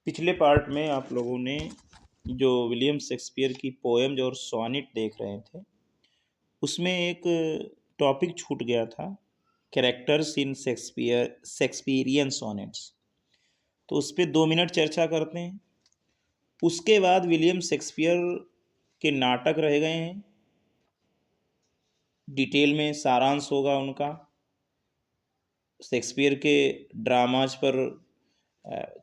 पिछले पार्ट में आप लोगों ने जो विलियम शेक्सपियर की पोएम्स और सोनेट देख रहे थे, उसमें एक टॉपिक छूट गया था, कैरेक्टर्स इन शेक्सपियरियन सोनेट्स। तो उस पर 2 मिनट चर्चा करते हैं। उसके बाद विलियम शेक्सपियर के नाटक रह गए हैं, डिटेल में सारांश होगा उनका। शेक्सपियर के ड्रामाज पर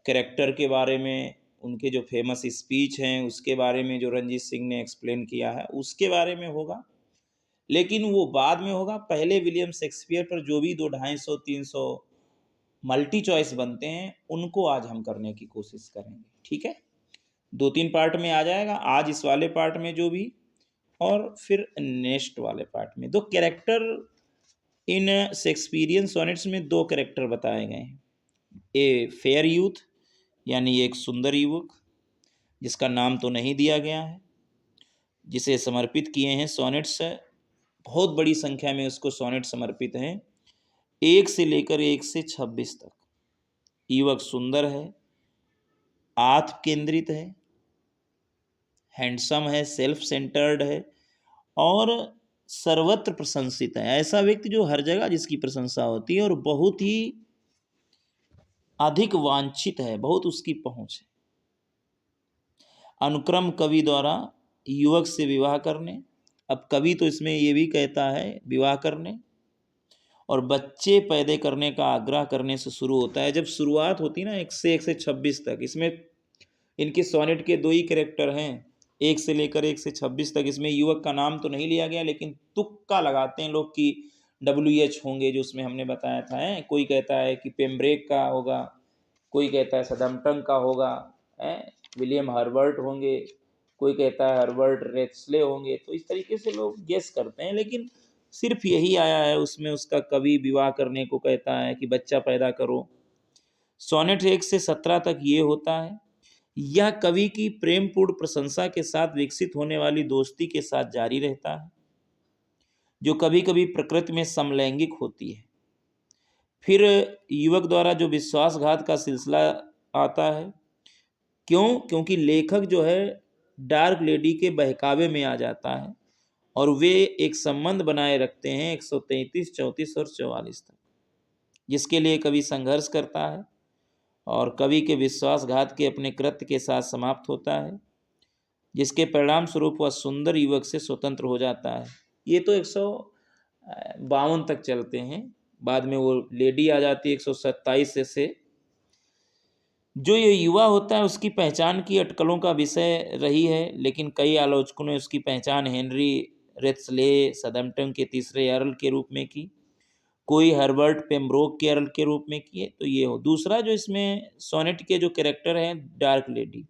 कैरेक्टर के बारे में, उनके जो फेमस स्पीच हैं उसके बारे में जो रंजीत सिंह ने एक्सप्लेन किया है उसके बारे में होगा, लेकिन वो बाद में होगा। पहले विलियम शेक्सपियर पर जो भी 200, 250, 300 मल्टी चॉइस बनते हैं उनको आज हम करने की कोशिश करेंगे, ठीक है। 2-3 पार्ट में आ जाएगा, आज इस वाले पार्ट में जो भी, और फिर नेक्स्ट वाले पार्ट में। दो कैरेक्टर इन शेक्सपियरियन सोनेट्स में, 2 कैरेक्टर बताए गए हैं। ए फेयर यूथ यानी एक सुंदर युवक जिसका नाम तो नहीं दिया गया है, जिसे समर्पित किए हैं सोनेट्स। बहुत बड़ी संख्या में उसको सोनेट समर्पित हैं, 1 से लेकर 1 से 26 तक। युवक सुंदर है, आत्म केंद्रित है, हैंडसम है, सेल्फ सेंटर्ड है और सर्वत्र प्रशंसित है। ऐसा व्यक्ति जो हर जगह जिसकी प्रशंसा होती है और बहुत ही अधिक वांछित है, बहुत उसकी पहुंच है। अनुक्रम कवि द्वारा युवक से विवाह करने, अब कवि तो इसमें ये भी कहता है विवाह करने और बच्चे पैदा करने का आग्रह करने से शुरू होता है। जब शुरुआत होती ना 1 से 26 तक, इसमें इनके सोनेट के 2 ही कैरेक्टर हैं, 1 से लेकर 1 से 26 तक। इसमें युवक का नाम तो नहीं लिया गया, लेकिन तुक्का लगाते हैं लोग कि WH होंगे, जो उसमें हमने बताया था। कोई कहता है कि पेम्ब्रेक का होगा, कोई कहता है सदम्पटन का होगा, विलियम हर्बर्ट होंगे, कोई कहता है हर्बर्ट रेक्सले होंगे। तो इस तरीके से लोग गेस करते हैं, लेकिन सिर्फ यही आया है उसमें। उसका कवि विवाह करने को कहता है कि बच्चा पैदा करो। सोनेट 1 से 17 तक ये होता है। यह कवि की प्रेमपूर्ण प्रशंसा के साथ विकसित होने वाली दोस्ती के साथ जारी रहता है, जो कभी कभी प्रकृति में समलैंगिक होती है। फिर युवक द्वारा जो विश्वासघात का सिलसिला आता है। क्यों? क्योंकि लेखक जो है डार्क लेडी के बहकावे में आ जाता है और वे एक संबंध बनाए रखते हैं 133, 34 और 44 तक, जिसके लिए कवि संघर्ष करता है और कवि के विश्वासघात के अपने कृत्य के साथ समाप्त होता है, जिसके परिणाम स्वरूप वह सुंदर युवक से स्वतंत्र हो जाता है। ये तो 152 तक चलते हैं, बाद में वो लेडी आ जाती है 127 से। जो ये युवा होता है उसकी पहचान की अटकलों का विषय रही है, लेकिन कई आलोचकों ने उसकी पहचान हेनरी रेक्सले सदम्पटन के तीसरे अर्ल के रूप में की, कोई हर्बर्ट पेम्ब्रोक के अर्ल के रूप में किए। तो ये हो। दूसरा जो इसमें सोनेट के जो कैरेक्टर हैं, डार्क लेडी।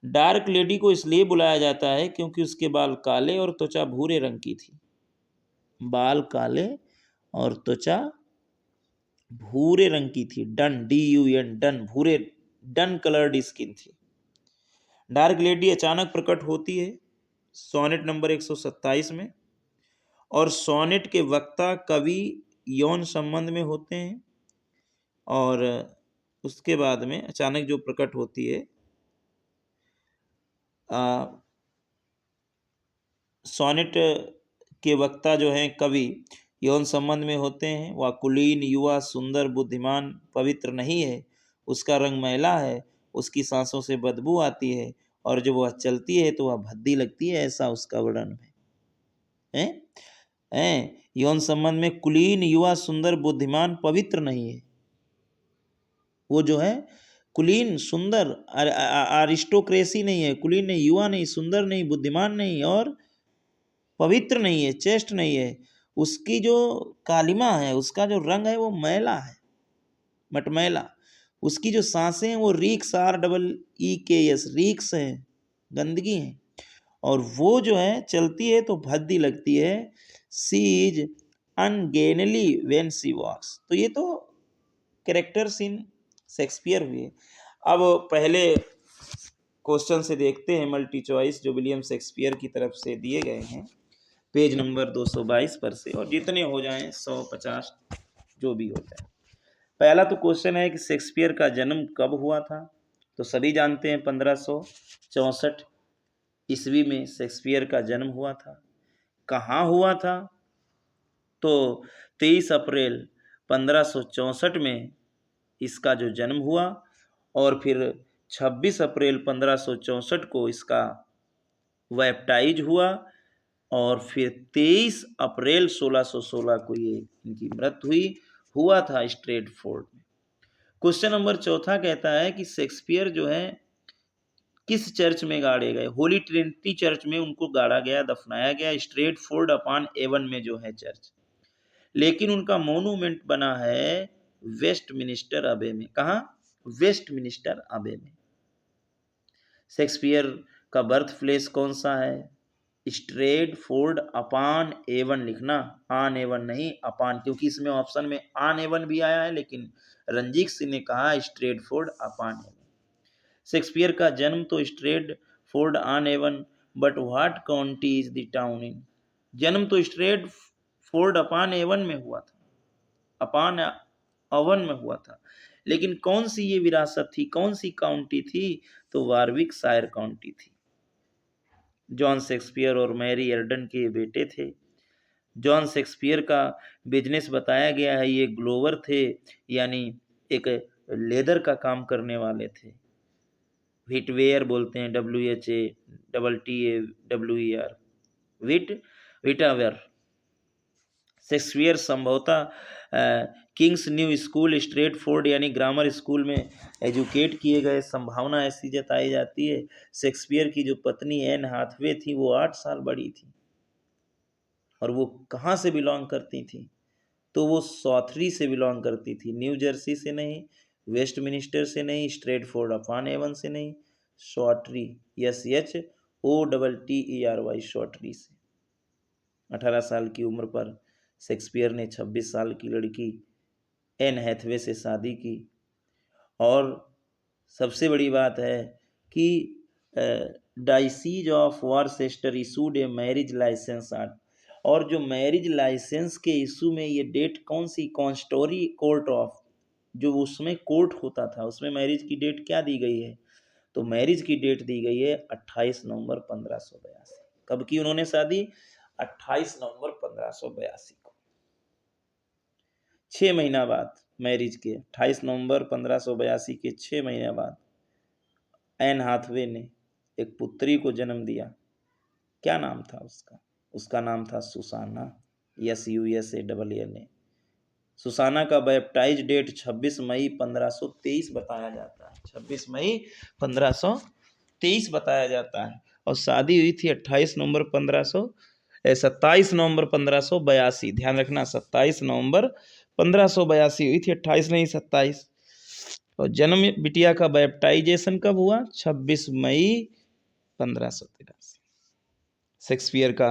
डार्क लेडी को इसलिए बुलाया जाता है क्योंकि उसके बाल काले और त्वचा भूरे रंग की थी। बाल काले और त्वचा भूरे रंग की थी। DUN, डन, भूरे, डन कलर्ड स्किन थी। डार्क लेडी अचानक प्रकट होती है सोनेट नंबर 127 में, और सोनेट के वक्ता कवि यौन संबंध में होते हैं, और उसके बाद में अचानक जो प्रकट होती है सोनेट के वक्ता जो हैं कवि यौन संबंध में होते हैं। वह कुलीन, युवा, सुंदर, बुद्धिमान, पवित्र नहीं है। उसका रंग मैला है, उसकी सांसों से बदबू आती है और जब वह चलती है तो वह भद्दी लगती है, ऐसा उसका वर्णन है। यौन संबंध में कुलीन, युवा, सुंदर, बुद्धिमान, पवित्र नहीं है। वो जो है कुलीन, सुंदर, अरिस्टोक्रेसी नहीं है। कुलीन नहीं, युवा नहीं, सुंदर नहीं, बुद्धिमान नहीं और पवित्र नहीं है, चेष्ट नहीं है। उसकी जो कालिमा है, उसका जो रंग है वो मैला है, मटमैला। उसकी जो सांसें हैं वो रीक्स, REEKS, रीक्स हैं, गंदगी हैं। और वो जो है चलती है तो भद्दी लगती है। सी इज अनगेनली व्हेन सी वॉक्स। तो ये तो कैरेक्टर्स इन शेक्सपियर हुए। अब पहले क्वेश्चन से देखते हैं मल्टी चॉइस, जो विलियम शेक्सपियर की तरफ से दिए गए हैं पेज नंबर 222 पर से, और जितने हो जाएं 150 जो भी हो जाए। पहला तो क्वेश्चन है कि शेक्सपियर का जन्म कब हुआ था। तो सभी जानते हैं 1564 ईस्वी में शेक्सपियर का जन्म हुआ था। कहाँ हुआ था? तो 23 अप्रैल 1564 में इसका जो जन्म हुआ और फिर 26 अप्रैल 1564 को इसका बैप्टाइज हुआ और फिर 23 अप्रैल 1616 को ये इनकी मृत्यु हुआ था स्ट्रेटफोर्ड में। क्वेश्चन नंबर चौथा कहता है कि शेक्सपियर जो है किस चर्च में गाड़े गए? होली ट्रिनिटी चर्च में उनको गाड़ा गया, दफनाया गया, स्ट्रेटफोर्ड अपॉन एवन में जो है चर्च। लेकिन उनका मोनूमेंट बना है वेस्टमिनिस्टर अबे में। कहाँ? वेस्टमिनिस्टर अबे में। शेक्सपियर का बर्थ प्लेस कौन सा है? स्ट्रेटफोर्ड अपॉन एवन लिखना, ऑन एवन नहीं, अपॉन, क्योंकि इसमें ऑप्शन में ऑन एवन भी आया है, लेकिन रंजीत सिंह ने कहा स्ट्रेटफोर्ड अपॉन एवन। शेक्सपियर का जन्म तो Stratford on Avon, but what county is the town in? जन्म तो स्ट्रेटफोर्ड अपॉन एवन में हुआ था, अपॉन अवन में हुआ था, लेकिन कौन सी ये विरासत थी, कौन सी काउंटी थी? तो वारविकशायर काउंटी थी। जॉन शेक्सपियर और मैरी एर्डन के बेटे थे। जॉन शेक्सपियर का बिजनेस बताया गया है, ये ग्लोवर थे, यानी एक लेदर का काम करने वाले थे। व्हिटवेयर बोलते हैं, WHATTAWER, व्हिटवेयर। शेक्सपियर संभवतः किंग्स न्यू स्कूल स्ट्रेटफोर्ड यानी ग्रामर स्कूल में एजुकेट किए गए, संभावना ऐसी जताई जाती है। शेक्सपियर की जो पत्नी एन हाथवे थी वो 8 साल बड़ी थी, और वो कहाँ से बिलोंग करती थी? तो वो सॉथरी से बिलोंग करती थी, न्यू जर्सी से नहीं, वेस्टमिनिस्टर से नहीं, स्ट्रेटफोर्ड अपॉन एवन से नहीं, सॉटरी, SHOTTERY, सॉटरी से। 18 साल की उम्र पर शेक्सपियर ने 26 साल की लड़की एन हैथवे से शादी की। और सबसे बड़ी बात है कि diocese of Worcester issued a marriage licence act, और जो मैरिज लाइसेंस के इशू में ये डेट कौन सी? कॉन्स्टोरी कोर्ट ऑफ, जो उसमें कोर्ट होता था, उसमें मैरिज की डेट क्या दी गई है? तो मैरिज की डेट दी गई है 28 नवंबर 1582। कब की उन्होंने शादी? 28 नवंबर 1582 को। 6 महीना बाद मैरिज के, 28 नवंबर 1582 के 6 महीने बाद एन हाथवे ने एक पुत्री को जन्म दिया। क्या नाम था उसका? उसका नाम था सुसाना, SUSANA। सुसाना का बैप्टाइज डेट 26 मई 1523 बताया जाता है, 26 मई 1523 बताया जाता है, और शादी हुई थी 27 नवंबर 1582। ध्यान रखना, 27 नवंबर 1582 हुई थी, 28 नहीं 27। और जन्म बिटिया का बैप्टाइजेशन कब हुआ? 26 मई 1583। शेक्सपियर का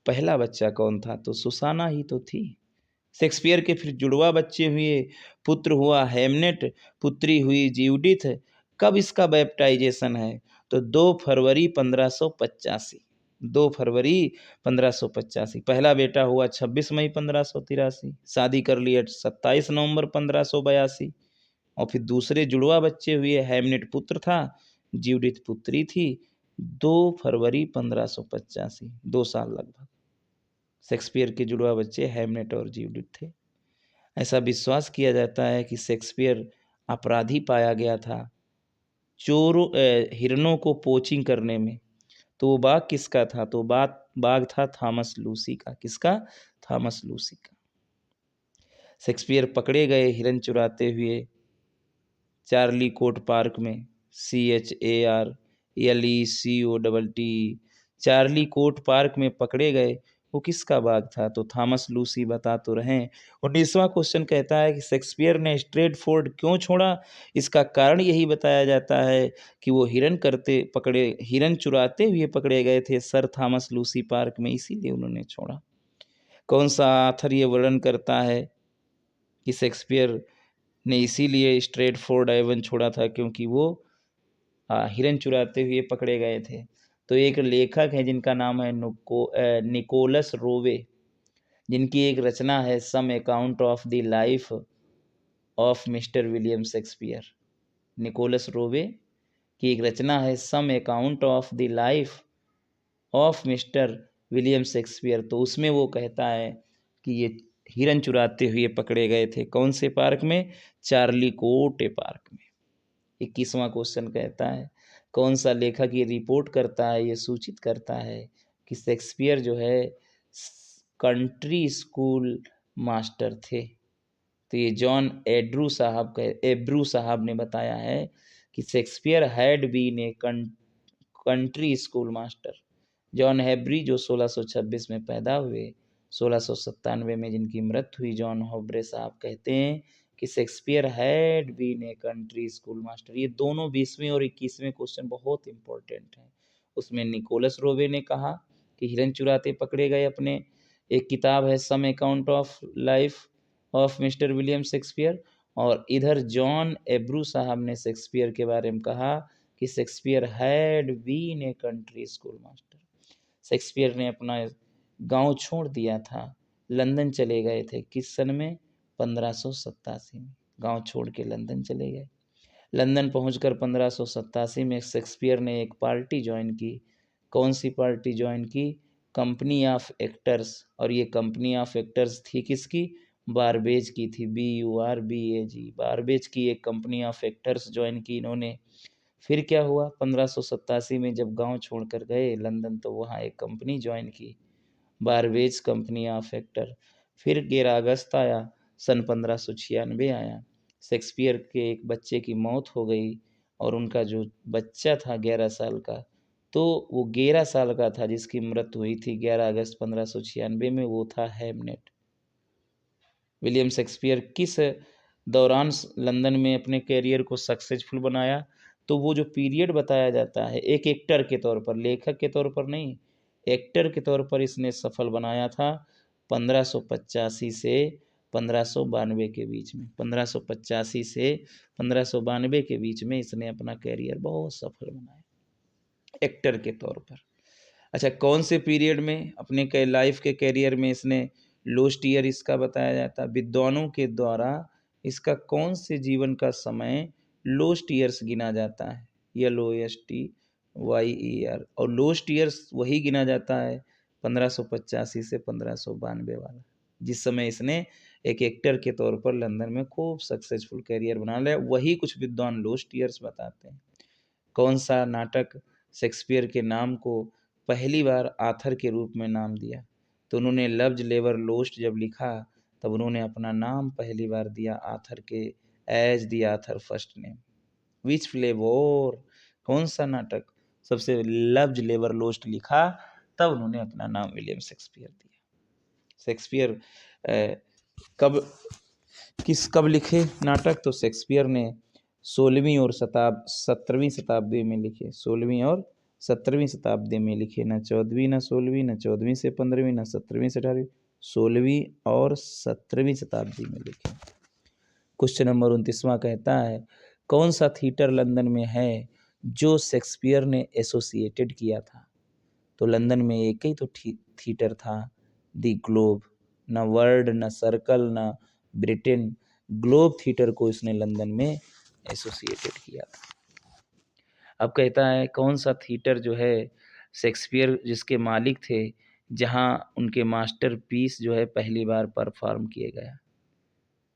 पहला बच्चा कौन था? तो सुसाना ही तो थी। शेक्सपियर के फिर जुड़वा बच्चे हुए, पुत्र हुआ हैमनेट, पुत्री हुई ज्यूडिथ। कब इसका बैप्टाइजेशन है? तो 2 फरवरी 1585, 2 फरवरी 1585। पहला बेटा हुआ 26 मई 1583, शादी कर ली 27 नवंबर 1582। और फिर दूसरे जुड़वा बच्चे हुए, हैमनेट पुत्र था, ज्यूडिथ पुत्री थी, 2 फरवरी 1585, 2 साल लगभग। शेक्सपियर के जुड़वा बच्चे हैमनेट और ज्यूडिथ थे। ऐसा विश्वास किया जाता है कि शेक्सपियर अपराधी पाया गया था चोरों हिरणों को पोचिंग करने में। तो वो बाघ किसका था? तो बाघ था थॉमस लूसी का। किसका? थॉमस लूसी का। शेक्सपियर पकड़े गए हिरन चुराते हुए चार्ली कोट पार्क में, CHARLECOTT, चार्ली कोट पार्क में पकड़े गए। वो किसका बाघ था? तो थॉमस लूसी। बता तो रहे। 19वां क्वेश्चन कहता है कि शेक्सपियर ने स्ट्रेटफोर्ड क्यों छोड़ा? इसका कारण यही बताया जाता है कि वो हिरन चुराते हुए पकड़े गए थे सर थॉमस लूसी पार्क में, इसीलिए उन्होंने छोड़ा। कौन सा आथर ये वर्णन करता है कि शेक्सपियर ने इसीलिए स्ट्रेटफोर्ड एवन छोड़ा था क्योंकि वो हिरन चुराते हुए पकड़े गए थे? तो एक लेखक है जिनका नाम है निकोलस रोवे, जिनकी एक रचना है some account of the life of mister William Shakespeare. Nicholas Rowe कि एक रचना है some account of the life of mister William Shakespeare, तो उसमें वो कहता है कि ये हिरन चुराते हुए पकड़े गए थे। कौन से पार्क में? चार्ली कोटे पार्क में। 21वां क्वेश्चन कहता है कौन सा लेखक ये रिपोर्ट करता है, ये सूचित करता है कि शेक्सपियर जो है कंट्री स्कूल मास्टर थे। तो ये जॉन एब्रू साहब ने बताया है कि Shakespeare had been a country school master. John Aubrey जो 1626 में पैदा हुए, 1697 में जिनकी मृत्यु हुई, जॉन होब्रे साहब कहते हैं कि Shakespeare had been a country school master. ये दोनों 20वें और 21वें क्वेश्चन बहुत इंपॉर्टेंट हैं। उसमें निकोलस रोवे ने कहा कि हिरन चुराते पकड़े गए अपने, एक किताब है some account of life of mister William Shakespeare, और इधर जॉन एब्रू साहब ने शेक्सपियर के बारे में कहा कि Shakespeare had been a country school master. Shakespeare ने अपना गांव छोड़ दिया था, लंदन चले गए थे। किस सन में? 1587 में गांव छोड़ के लंदन चले गए। लंदन पहुंचकर 1587 में शेक्सपियर ने एक पार्टी ज्वाइन की। कौन सी पार्टी ज्वाइन की? Company of actors. और ये कंपनी ऑफ एक्टर्स थी किसकी? बारबेज की थी, BURBAG, बारबेज की एक कंपनी ऑफ एक्टर्स ज्वाइन की इन्होंने। फिर क्या हुआ? 1587 में जब गांव छोड़कर गए लंदन, तो वहाँ एक कंपनी ज्वाइन की, बारबेज कंपनी ऑफ एक्टर। फिर 11 अगस्त आया, सन 1596 आया। शेक्सपियर के एक बच्चे की मौत हो गई, और उनका जो बच्चा था 11 साल का, तो वो 11 साल का था जिसकी मृत्यु हुई थी 11 अगस्त 1596 में, वो था हैमनेट। विलियम शेक्सपियर किस दौरान लंदन में अपने कैरियर को सक्सेसफुल बनाया? तो वो जो पीरियड बताया जाता है एक एक्टर के तौर पर, लेखक के तौर पर नहीं, एक्टर के तौर पर इसने सफल बनाया था 1585 से 1592 के बीच में। 1585 से 1592 के बीच में इसने अपना कैरियर बहुत सफल बनाया एक्टर के तौर पर। अच्छा, कौन से पीरियड में अपने के लाइफ के कैरियर में इसने लोस्ट ईयर इसका बताया जाता है? विद्वानों के द्वारा इसका कौन से जीवन का समय लोस्ट ईयर्स गिना जाता है? LOSTYER। और लोस्ट ईयर्स वही गिना जाता है 1585 से 1592 वाला, जिस समय इसने एक एक्टर के तौर पर लंदन में खूब सक्सेसफुल कैरियर बना लिया। वही कुछ विद्वान लोस्ट ईयर्स बताते हैं। कौन सा नाटक शेक्सपियर के नाम को पहली बार आथर के रूप में नाम दिया? तो उन्होंने लव्स लेबर लोस्ट जब लिखा, तब उन्होंने अपना नाम पहली बार दिया आथर के, as the author first name. Which flavour, कौन सा नाटक सबसे लव्स लेबर लोस्ट लिखा, तब उन्होंने अपना नाम विलियम शेक्सपियर दिया। शेक्सपियर कब लिखे नाटक? तो शेक्सपियर ने 16वीं और 17वीं शताब्दी में लिखे, 16वीं और 17वीं शताब्दी में लिखे, न 14वीं न 16वीं, न 14वीं से 15वीं, न 17वीं से 18वीं, 16वीं और 17वीं शताब्दी में लिखे। क्वेश्चन नंबर 29वां कहता है कौन सा थिएटर लंदन में है जो शेक्सपियर ने एसोसिएटेड किया था? तो लंदन में एक ही तो थिएटर था, दी ग्लोब। न वर्ड, न सर्कल, न ब्रिटेन, ग्लोब थिएटर को इसने लंदन में एसोसिएटेड किया था। अब कहता है कौन सा थिएटर जो है शेक्सपियर जिसके मालिक थे, जहां उनके मास्टरपीस जो है पहली बार परफॉर्म किए गया?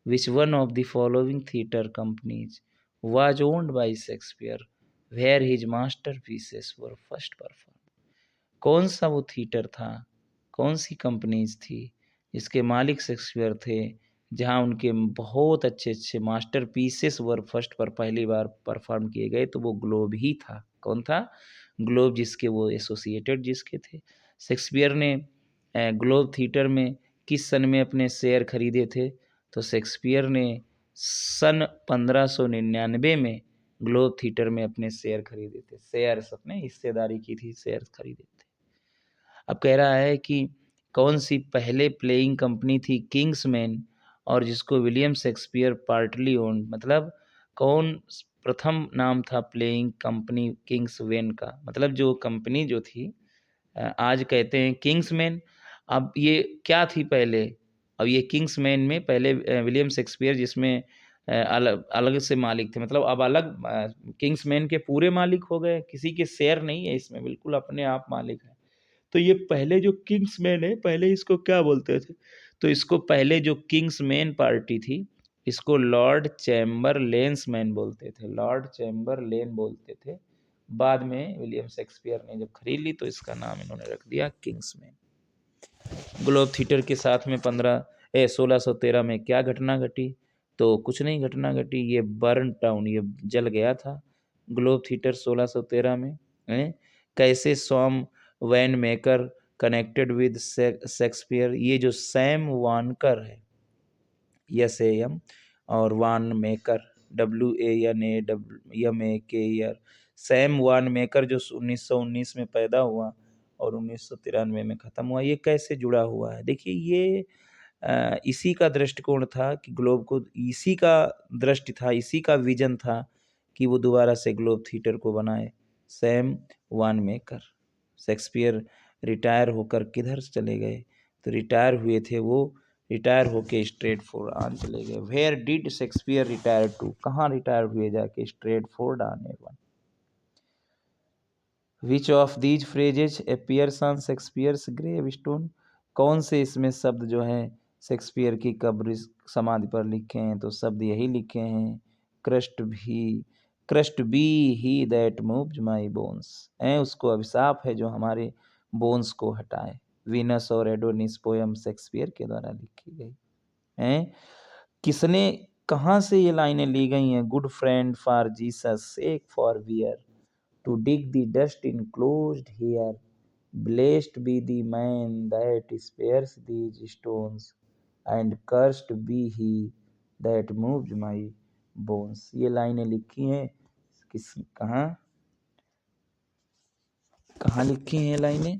Which one of the following theatre companies was owned by Shakespeare where his masterpieces were first perform? कौन सा वो थिएटर था, कौन सी कंपनीज थी जिसके मालिक शेक्सपियर थे, जहां उनके बहुत अच्छे अच्छे मास्टरपीसेस वर फर्स्ट पर पहली बार परफॉर्म किए गए? तो वो ग्लोब ही था। कौन था? ग्लोब, जिसके वो एसोसिएटेड जिसके थे। शेक्सपियर ने ग्लोब थिएटर में किस सन में अपने शेयर खरीदे थे? तो शेक्सपियर ने सन 1599 में ग्लोब थिएटर में अपने शेयर खरीदे थे। शेयर्स, अपने हिस्सेदारी की थी, शेयर खरीदे थे। अब कह रहा है कि कौन सी पहले प्लेइंग कंपनी थी किंग्समैन, और जिसको विलियम शेक्सपियर पार्टली ओन, मतलब कौन प्रथम नाम था प्लेइंग कंपनी किंग्समैन का, मतलब जो कंपनी जो थी आज कहते हैं किंग्समैन। अब ये क्या थी पहले? अब ये किंग्समैन में पहले विलियम शेक्सपियर जिसमें अलग अलग से मालिक थे, मतलब अब अलग किंग्समैन के पूरे मालिक हो गए, किसी के शेयर नहीं है इसमें, बिल्कुल अपने आप मालिक है। तो ये पहले जो किंग्समैन है, पहले इसको क्या बोलते थे? तो इसको पहले जो किंग्समैन पार्टी थी, इसको लॉर्ड चैम्बरलेन्समैन बोलते थे, लॉर्ड चैम्बरलेन बोलते थे। बाद में विलियम शेक्सपियर ने जब खरीद ली तो इसका नाम इन्होंने रख दिया किंग्समैन। ग्लोब थिएटर के साथ में 1613 में क्या घटना घटी? तो कुछ नहीं घटना घटी, ये बर्न टाउन, ये जल गया था ग्लोब थिएटर 1613 में। कैसे Sam Wanamaker connected with Shakespeare, ये जो सैम वानकर है, SAM, और Wanamaker WANAMAKER, Sam Wanamaker जो 1919 में पैदा हुआ और 1993 में ख़त्म हुआ, ये कैसे जुड़ा हुआ है? देखिए ये इसी का दृष्टिकोण था कि ग्लोब को, इसी का दृष्टि था, इसी का विजन था कि वो दोबारा से ग्लोब थिएटर को बनाए। सैम वान मेकर, शेक्सपियर रिटायर होकर किधर चले गए? तो रिटायर हुए थे वो, रिटायर होके स्ट्रेटफोर्ड आन चले गए। Where did Shakespeare retire to, कहाँ रिटायर हुए जाके? Stratford on Avon. Which of these phrases appears on Shakespeare's grave stone, कौन से इसमें शब्द जो हैं शेक्सपियर की कब्र समाधि पर लिखे हैं? तो शब्द यही लिखे हैं, curst be he that moved my bones, उसको अभिशाप है जो हमारे बोन्स को हटाए। वीनस और एडोनिस पोयम शेक्सपियर के द्वारा लिखी गई है। किसने, कहाँ से ये लाइनें ली गई हैं? Good friend for Jesus sake forbear to dig the dust enclosed here. Blessed be the man that spares these stones, and cursed be he that moves my bones. ये लाइनें लिखी हैं किस, कहाँ कहाँ लिखी हैं ये लाइनें?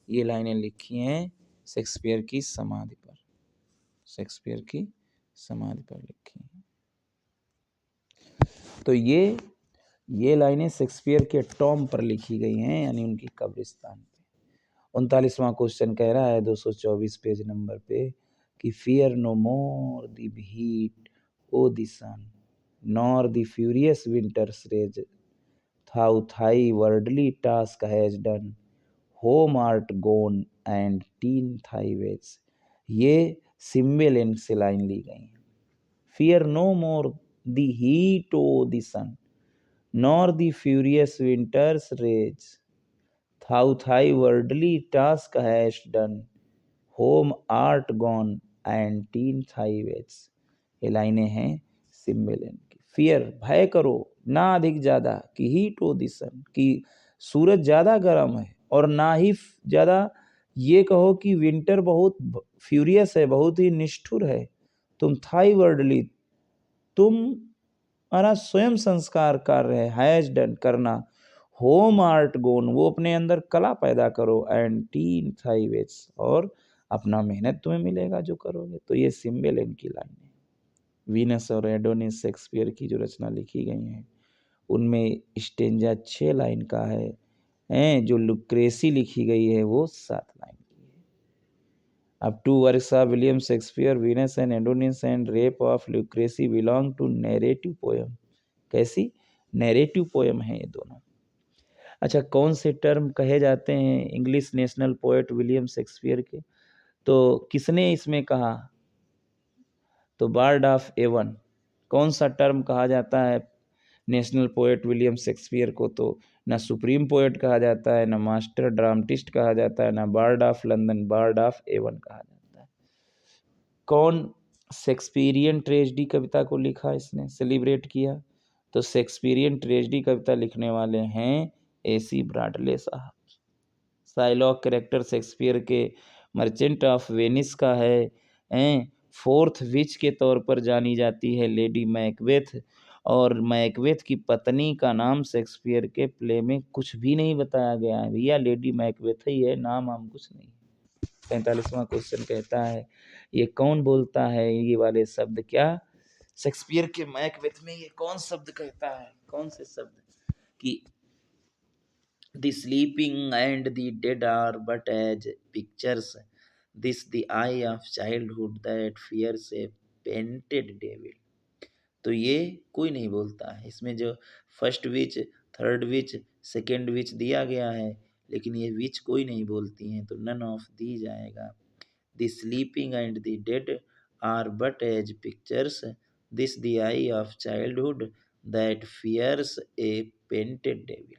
ये लाइनें लिखी हैं शेक्सपियर की समाधि पर, शेक्सपियर की समाधि पर लिखी हैं। तो ये लाइनें शेक्सपियर के टॉम पर लिखी गई हैं, यानी उनकी कब्रिस्तान पे। 39वां क्वेश्चन कह रहा है 224 पेज नंबर पे कि fear no more the heat o' the sun, nor the furious winter's rage, thou thy worldly task has done, home art gone and ta'en thy wages. ये सिम्बेलेन से लाइन ली गई है। Fear no more the heat o' the sun, nor the furious winter's rage, thou thy worldly task hast done, home art gone and teen thy ways। ये लाइनें हैं सिम्बेलेन की। Fear, भय करो, ना अधिक ज्यादा, कि हीट ओ द सन, कि सूरज ज्यादा गर्म है, और ना ही ज्यादा ये कहो कि विंटर बहुत फ्यूरियस है, बहुत ही निष्ठुर है। तुम थाई वर्डली, तुम हमारा स्वयं संस्कार कार्य है, हैज डन, करना, होम आर्ट गोन, वो अपने अंदर कला पैदा करो, एंड टीन थाई वेज, और अपना मेहनत तुम्हें मिलेगा जो करोगे। तो ये सिम्बेलेन की लाइन है। वीनस और एडोनिस शेक्सपियर की जो रचना लिखी गई हैं उनमें स्टेंजा 6 लाइन का है, जो लुक्रेसी लिखी गई है वो 7 लाइन की है। अब 2 works of William Shakespeare, Venus and Adonis and rape of Lucrece, belong to narrative poem. कैसी? नैरेटिव पोएम है ये दोनों। अच्छा, कौन से टर्म कहे जाते हैं English national poet William Shakespeare के? तो किसने इसमें कहा? तो बार्ड ऑफ एवन, कौन सा टर्म कहा जाता है नेशनल पोएट विलियम शेक्सपियर को? तो ना सुप्रीम पोएट कहा जाता है, ना मास्टर ड्रामेटिस्ट कहा जाता है, ना bard of London, bard of Avon कहा जाता है। कौन शेक्सपियरियन ट्रेजेडी कविता को लिखा, इसने सेलिब्रेट किया? तो शेक्सपियरियन ट्रेजेडी कविता लिखने वाले हैं AC ब्रॉडले साहब। साइलॉक कैरेक्टर शेक्सपियर के मर्चेंट ऑफ वेनिस का है। फोर्थ विच के तौर पर जानी जाती है लेडी मैकबेथ, और मैकबेथ की पत्नी का नाम शेक्सपियर के प्ले में कुछ भी नहीं बताया गया है भैया, लेडी मैकबेथ ही है, नाम हम कुछ नहीं। 45वां क्वेश्चन कहता है ये कौन बोलता है ये वाले शब्द? क्या शेक्सपियर के मैकबेथ में ये कौन शब्द कहता है? कौन से शब्द? कि the sleeping and the dead are but as pictures, this the eye of childhood that fears a painted devil। तो ये कोई नहीं बोलता है। इसमें जो first which, third which, second which दिया गया है, लेकिन ये विच कोई नहीं बोलती हैं, तो नन ऑफ दीज आएगा। The sleeping and the dead are but as pictures, this the eye of childhood that fears a painted devil.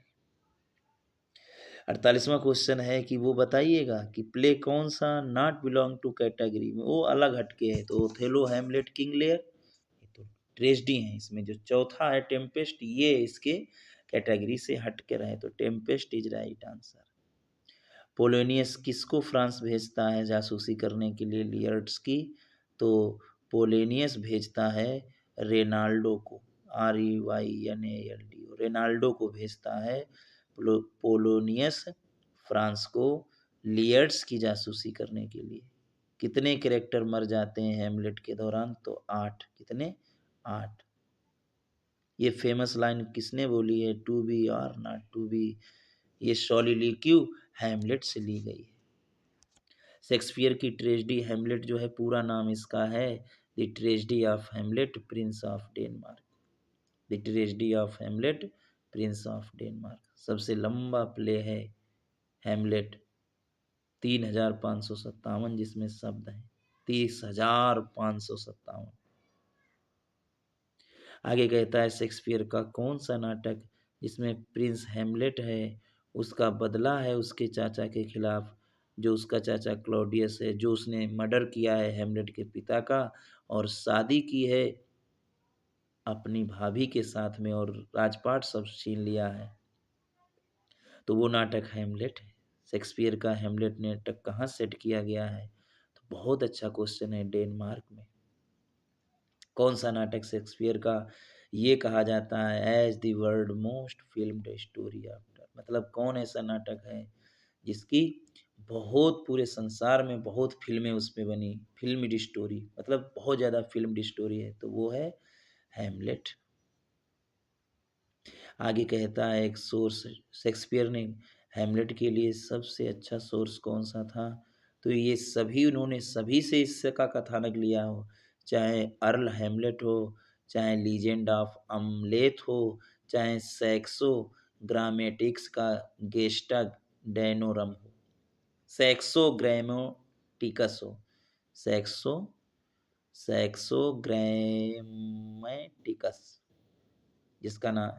48वां क्वेश्चन है कि वो बताइएगा कि प्ले कौन सा नॉट बिलोंग टू कैटेगरी में, वो अलग हटके है। तो ओथेलो, हैमलेट, किंग लेयर, ये तो ट्रेजेडी है। इसमें जो चौथा है टेम्पेस्ट, ये इसके कैटेगरी से हट के रहे, तो Tempest is right answer. Polonius किसको फ्रांस भेजता है जासूसी करने के लिए लियर्ड्स की? तो पोलोनियस भेजता है रेनाल्डो को, REYNALDO, रेनाल्डो को भेजता है पोलोनियस फ्रांस को लियर्ड्स की जासूसी करने के लिए। कितने कैरेक्टर मर जाते हैं हेमलेट के दौरान? तो 8। कितने? 8। ये फेमस लाइन किसने बोली है? टू बी और नॉट टू बी, ये सॉलिलिक्यू हैमलेट से ली गई है। शेक्सपियर की ट्रेजेडी हैमलेट जो है, पूरा नाम इसका है the tragedy of Hamlet Prince of Denmark. The tragedy of Hamlet Prince of Denmark. सबसे लंबा प्ले है हैमलेट, 3557 जिसमें शब्द हैं, 30,557। आगे कहता है शेक्सपियर का कौन सा नाटक जिसमें प्रिंस हैमलेट है, उसका बदला है उसके चाचा के खिलाफ, जो उसका चाचा क्लॉडियस है, जो उसने मर्डर किया है हैमलेट के पिता का और शादी की है अपनी भाभी के साथ में और राजपाट सब छीन लिया है। तो वो नाटक हैमलेट है। शेक्सपियर का हैमलेट नाटक कहाँ सेट किया गया है? तो बहुत अच्छा क्वेश्चन है, डेनमार्क में। कौन सा नाटक शेक्सपियर का ये कहा जाता है as the world most filmed story after, मतलब कौन ऐसा नाटक है जिसकी बहुत पूरे संसार में बहुत फिल्में उस पे बनी, फिल्म्ड स्टोरी, मतलब बहुत ज़्यादा फिल्म्ड स्टोरी है, तो वो है हैमलेट। आगे कहता है एक सोर्स, शेक्सपियर ने हैमलेट के लिए सबसे अच्छा सोर्स कौन सा था? तो ये सभी, उन्होंने सभी से इसका कथानक लिया हो, चाहे अर्ल हैमलेट हो, चाहे लीजेंड ऑफ अमलेथ हो, चाहे सैक्सो ग्रामेटिक्स का गेस्टा डैनोरम हो, सैक्सो ग्रामेटिकस हो, सैक्सो सैक्सो ग्रामेटिकस, जिसका नाम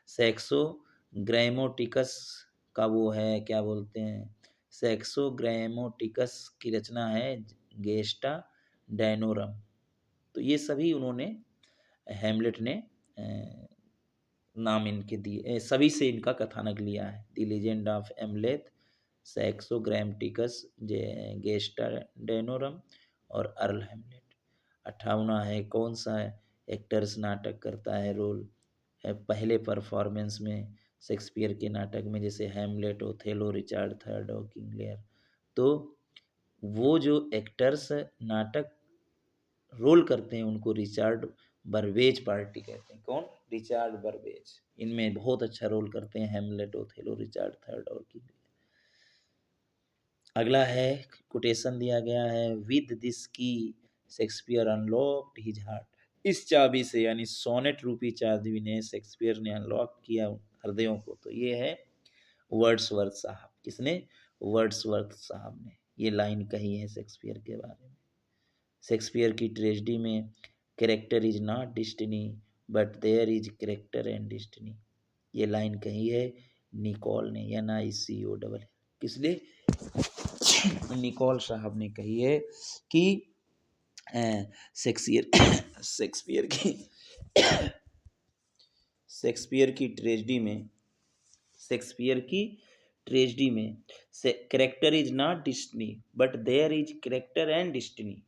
सैक्सो ग्रामेटिकस का वो है, क्या बोलते हैं, सैक्सो ग्रामेटिकस की रचना है गेस्टा डैनोरम। तो ये सभी उन्होंने, हैमलेट ने नाम इनके दिए, सभी से इनका कथानक लिया है। द लीजेंड ऑफ एमलेथ, सैक्सो ग्रामेटिकस, गेस्टा डैनोरम और अर्ल हैमलेट। 58वां है कौन सा एक्टर्स नाटक करता है रोल है पहले परफॉर्मेंस में शेक्सपियर के नाटक में, जैसे हैमलेट, ओथेलो, रिचार्ड थर्ड और किंग लियर। तो वो जो एक्टर्स नाटक रोल करते हैं उनको रिचार्ड बर्वेज पार्टी कहते हैं। कौन? रिचार्ड बर्वेज। इनमें बहुत अच्छा रोल करते हैं हैमलेट, ओथेलो, रिचार्ड थर्ड और किंग लियर। अगला है कोटेशन दिया गया है, विद दिस की शेक्सपियर अनलॉक्ड हिज हार्ट, इस चाबी से यानी सोनेट रूपी चाबी ने शेक्सपियर ने अनलॉक किया हृदयों को। तो ये है वर्ड्सवर्थ साहब। किसने? वर्ड्सवर्थ साहब ने ये लाइन कही है शेक्सपियर के बारे में। शेक्सपियर की ट्रेजेडी में character is not destiny but there is character and destiny, ये लाइन कही है निकोल ने, NICOL। किसने? निकोल साहब ने कही है कि शेक्सपियर की शेक्सपियर की ट्रेजेडी में, शेक्सपियर की ट्रेजेडी में character is not destiny but there is character and destiny,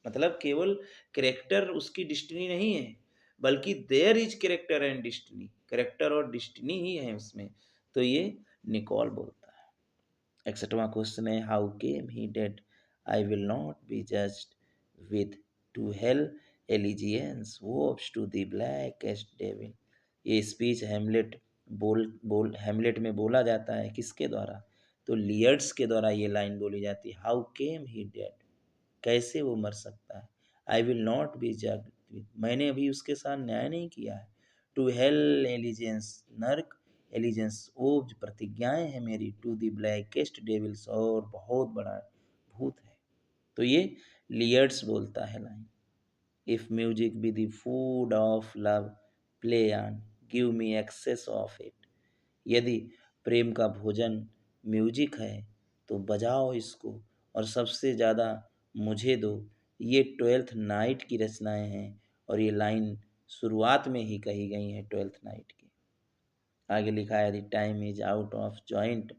मतलब केवल कैरेक्टर उसकी डिस्टिनी नहीं है, बल्कि there is character and destiny, character और डिस्टिनी ही है उसमें। तो ये निकोल बोलता है। 61वां क्वेश्चन है, how came he dead, I will not be judged with to hell allegiance vows to the blackest devil. ये स्पीच हैमलेट में बोला जाता है किसके द्वारा? तो लियर्ड्स के द्वारा ये लाइन बोली जाती है, हाउ केम ही डेड, कैसे वो मर सकता है, आई will not be judged with, मैंने अभी उसके साथ न्याय नहीं किया है। टू हेल एलिजेंस, नर्क एलिजेंस, वो जो प्रतिज्ञाएं हैं मेरी, टू द ब्लैकेस्ट डेविल्स, और बहुत बड़ा भूत है। तो ये लियर्ड्स बोलता है line, if music be the food of love, play on, give me excess of it, यदि प्रेम का भोजन म्यूजिक है तो बजाओ इसको और सबसे ज़्यादा मुझे दो। ये 12th नाइट की रचनाएं हैं और ये लाइन शुरुआत में ही कही गई हैं 12th नाइट की। आगे लिखा है, the time is out of joint,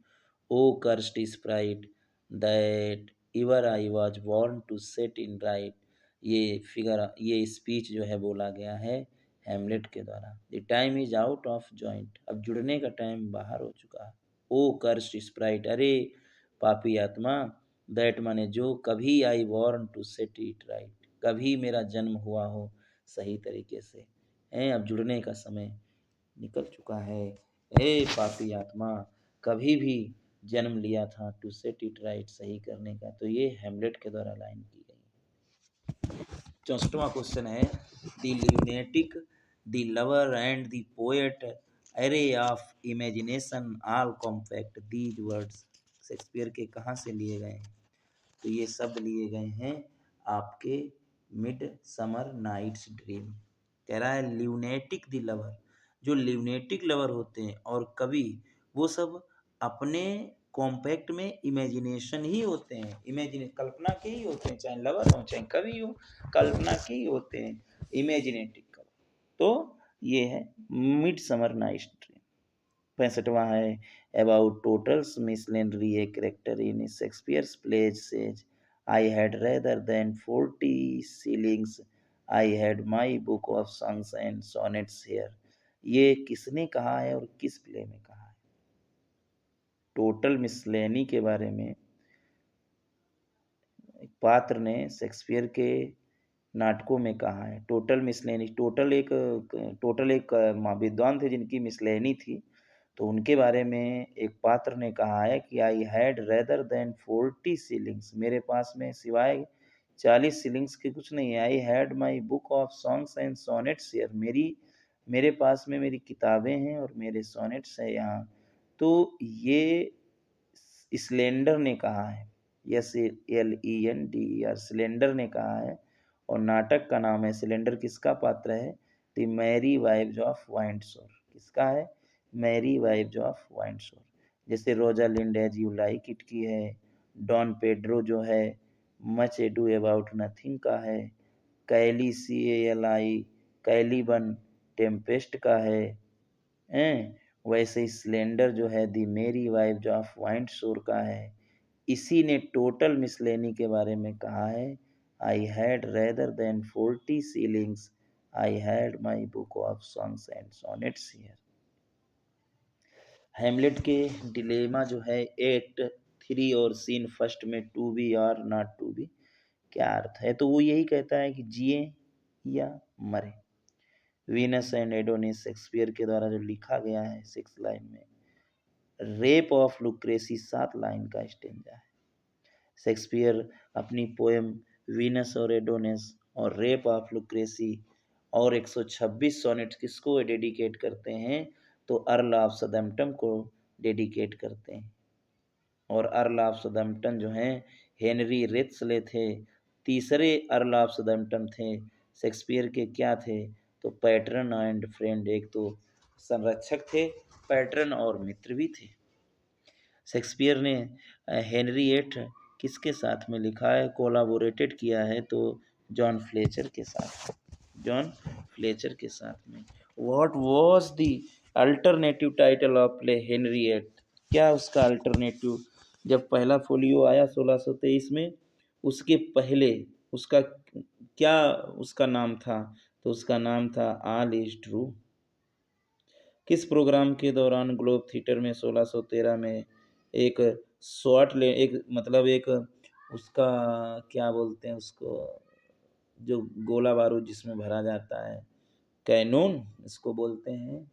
O cursed spite, that ever I was born to set in right. ये स्पीच जो है बोला गया है हैमलेट के द्वारा। The time is out of joint, अब जुड़ने का टाइम बाहर हो चुका है। ओ कर्स्ड स्प्राइट, अरे पापी आत्मा, दैट माने जो, कभी I born to set it right, कभी मेरा जन्म हुआ हो सही तरीके से है, अब जुड़ने का समय निकल चुका है। हे पापी आत्मा, कभी भी जन्म लिया था टू सेट इट राइट, सही करने का। तो ये हैमलेट के द्वारा लाइन की गई। 64वां क्वेश्चन है, the lunatic, the lover and the poet, array of imagination all compact, these words Shakespeare के कहाँ से लिए गए हैं? तो ये शब्द लिए गए हैं आपके मिड समर नाइट्स ड्रीम। कह रहा है ल्यूनेटिक द लवर, जो ल्यूनेटिक लवर होते हैं और कवि, वो सब अपने कॉम्पैक्ट में इमेजिनेशन ही होते हैं, इमेजिने कल्पना के ही होते हैं, चाहे लवर हो चाहे कवि हो, कल्पना के ही होते हैं, इमेजिनेटिव कवि। तो ये है मिड समर नाइट्स ड्रीम। 65वां है, about Tottel's miscellany, a character in Shakespeare's plays says, I had rather than 40 shillings, I had my book of songs and sonnets here. ये किसने कहा है और किस प्ले में कहा है? टोटल मिसलेनी के बारे में एक पात्र ने शेक्सपियर के नाटकों में कहा है। टोटल मिसलेनी, टोटल एक विद्वान थे जिनकी मिसलेनी थी, तो उनके बारे में एक पात्र ने कहा है कि आई हैड रेदर देन 40 सीलिंग्स, मेरे पास में सिवाय 40 सीलिंग्स के कुछ नहीं है। आई had my book of songs and sonnets here, मेरे पास में मेरी किताबें हैं और मेरे सोनेट्स हैं यहाँ। तो ये स्लेंडर ने कहा है, SLENDER, सिलेंडर ने कहा है, और नाटक का नाम है सिलेंडर। किसका पात्र है? The Merry Wives of Windsor. किसका है? Merry Wives of Windsor. जैसे Rosalind as you like it की है, डॉन पेड्रो जो है मच एडू अबाउट नथिंग का है, कैली CALI कैलिबन टेम्पेस्ट का है, वैसे ही स्लेंडर जो है दी मेरी वाइफ ऑफ वाइंडसोर का है। इसी ने टोटल मिसलेनी के बारे में कहा है, आई had rather than 40 shillings, I had my book of songs and sonnets here. Hamlet के डिलेमा जो है एक्ट 3 और सीन फर्स्ट में टू बी और नॉट टू बी, क्या अर्थ है? तो वो यही कहता है कि जिए या मरे। वीनस एंड एडोनिस शेक्सपियर के द्वारा जो लिखा गया है 6 लाइन में। रेप ऑफ लुक्रेसी 7 लाइन का स्टेंजा है। शेक्सपियर अपनी पोएम वीनस और एडोनिस और रेप ऑफ लुक्रेसी और 126 सोनेट्स किसको डेडिकेट करते हैं? तो अर्ल ऑफ सदम्पटन को डेडिकेट करते हैं। और अर्ल ऑफ सदम्पटन जो हैं हेनरी रेत्सले थे, तीसरे अर्ल ऑफ सदम्पटन थे। शेक्सपियर के क्या थे? तो पैट्रन एंड फ्रेंड, एक तो संरक्षक थे, पैट्रन और मित्र भी थे। शेक्सपियर ने हेनरिएट किसके साथ में लिखा है, कोलाबोरेटेड किया है? तो जॉन फ्लेचर के साथ, जॉन फ्लेचर के साथ में। What was the alternative title of play Henry eight? क्या उसका अल्टरनेटिव, जब पहला फोलियो आया 1623 में, उसके पहले उसका क्या उसका नाम था? तो उसका नाम था ऑल इज ट्रू। किस प्रोग्राम के दौरान ग्लोब थिएटर में 1613 में एक एक मतलब एक उसका क्या बोलते हैं उसको, जो गोला बारूद जिसमें भरा जाता है, कैनून इसको बोलते हैं,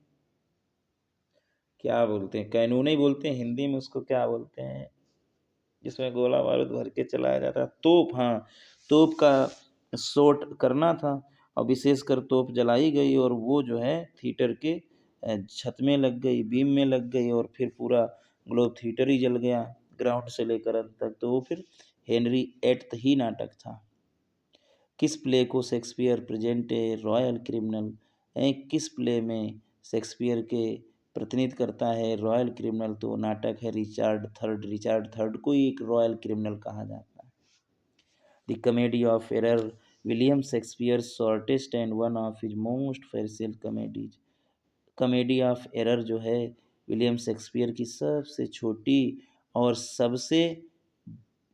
क्या बोलते हैं? कैनून ही बोलते हैं हिंदी में, उसको क्या बोलते हैं जिसमें गोला बारूद भर के चलाया जाता है? तोप, हाँ, तोप का शॉट करना था और विशेषकर तोप जलाई गई और वो जो है थिएटर के छत में लग गई, बीम में लग गई और फिर पूरा ग्लोब थिएटर ही जल गया ग्राउंड से लेकर अंत तक। तो वो फिर हेनरी एट्थ ही नाटक था। किस प्ले को शेक्सपियर प्रेजेंट ए रॉयल क्रिमिनल, किस प्ले में शेक्सपियर के प्रतिनिधित्व करता है रॉयल क्रिमिनल? तो नाटक है रिचार्ड थर्ड। रिचार्ड थर्ड को ही एक रॉयल क्रिमिनल कहा जाता है। The comedy of error, William Shakespeare shortest and one of his most facial comedies. Comedy of error जो है विलियम शेक्सपियर की सबसे छोटी और सबसे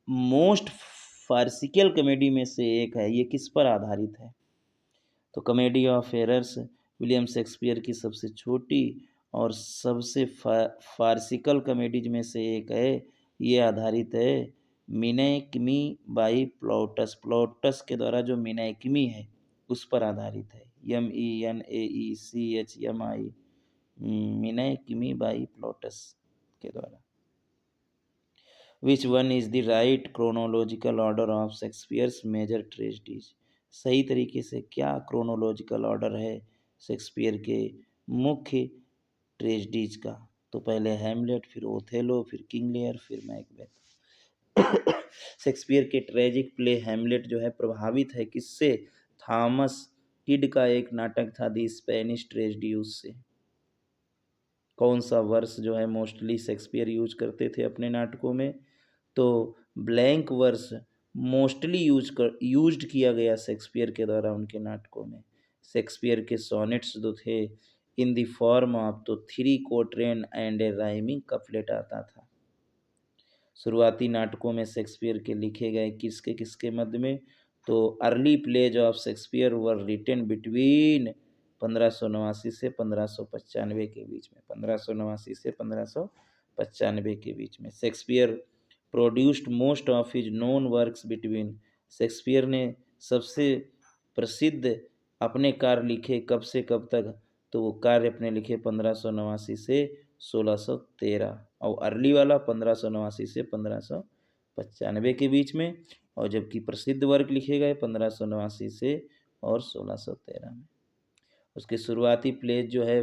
मोस्ट फार्सिकल कॉमेडी में से एक है। ये किस पर आधारित है? तो comedy of errors William Shakespeare की सबसे छोटी और सबसे फार्सिकल कॉमेडीज में से एक है। ये आधारित है मिनैक्मी बाई प्लॉटस। प्लॉटस के द्वारा जो मिनैक्मी है उस पर आधारित है। MENAECHMI, मिनैक्मी बाई प्लॉटस के द्वारा। Which one is the right chronological order of Shakespeare's major tragedies? सही तरीके से क्या क्रोनोलॉजिकल ऑर्डर है शेक्सपियर के मुख्य ट्रेजेडीज का? तो पहले हैमलेट, फिर ओथेलो, फिर किंग लियर, फिर मैकबेथ। शेक्सपियर के ट्रेजिक प्ले हैमलेट जो है प्रभावित है किससे? थॉमस किड का एक नाटक था दी स्पेनिश ट्रेजेडी, उससे। कौन सा वर्स जो है मोस्टली शेक्सपियर यूज करते थे अपने नाटकों में? तो ब्लैंक वर्स मोस्टली यूज्ड किया गया शेक्सपियर के द्वारा उनके नाटकों में। शेक्सपियर के सोनेट्स जो थे इन द फॉर्म ऑफ तो 3 क्वार्टेन एंड ए राइमिंग कपलेट आता था। शुरुआती नाटकों में शेक्सपियर के लिखे गए किसके किसके मध्य में? तो early plays of Shakespeare were written between 1589 से 1595 के बीच में। 1589 से 1595 के बीच में Shakespeare produced most of his known works between. Shakespeare ने सबसे प्रसिद्ध अपने कार्य लिखे कब से कब तक? तो वो कार्य अपने लिखे 1589 से 1613 और अर्ली वाला 1589 से 1595 के बीच में, और जबकि प्रसिद्ध वर्क लिखे गए 1589 से और 1613 में। उसके शुरुआती प्लेज जो है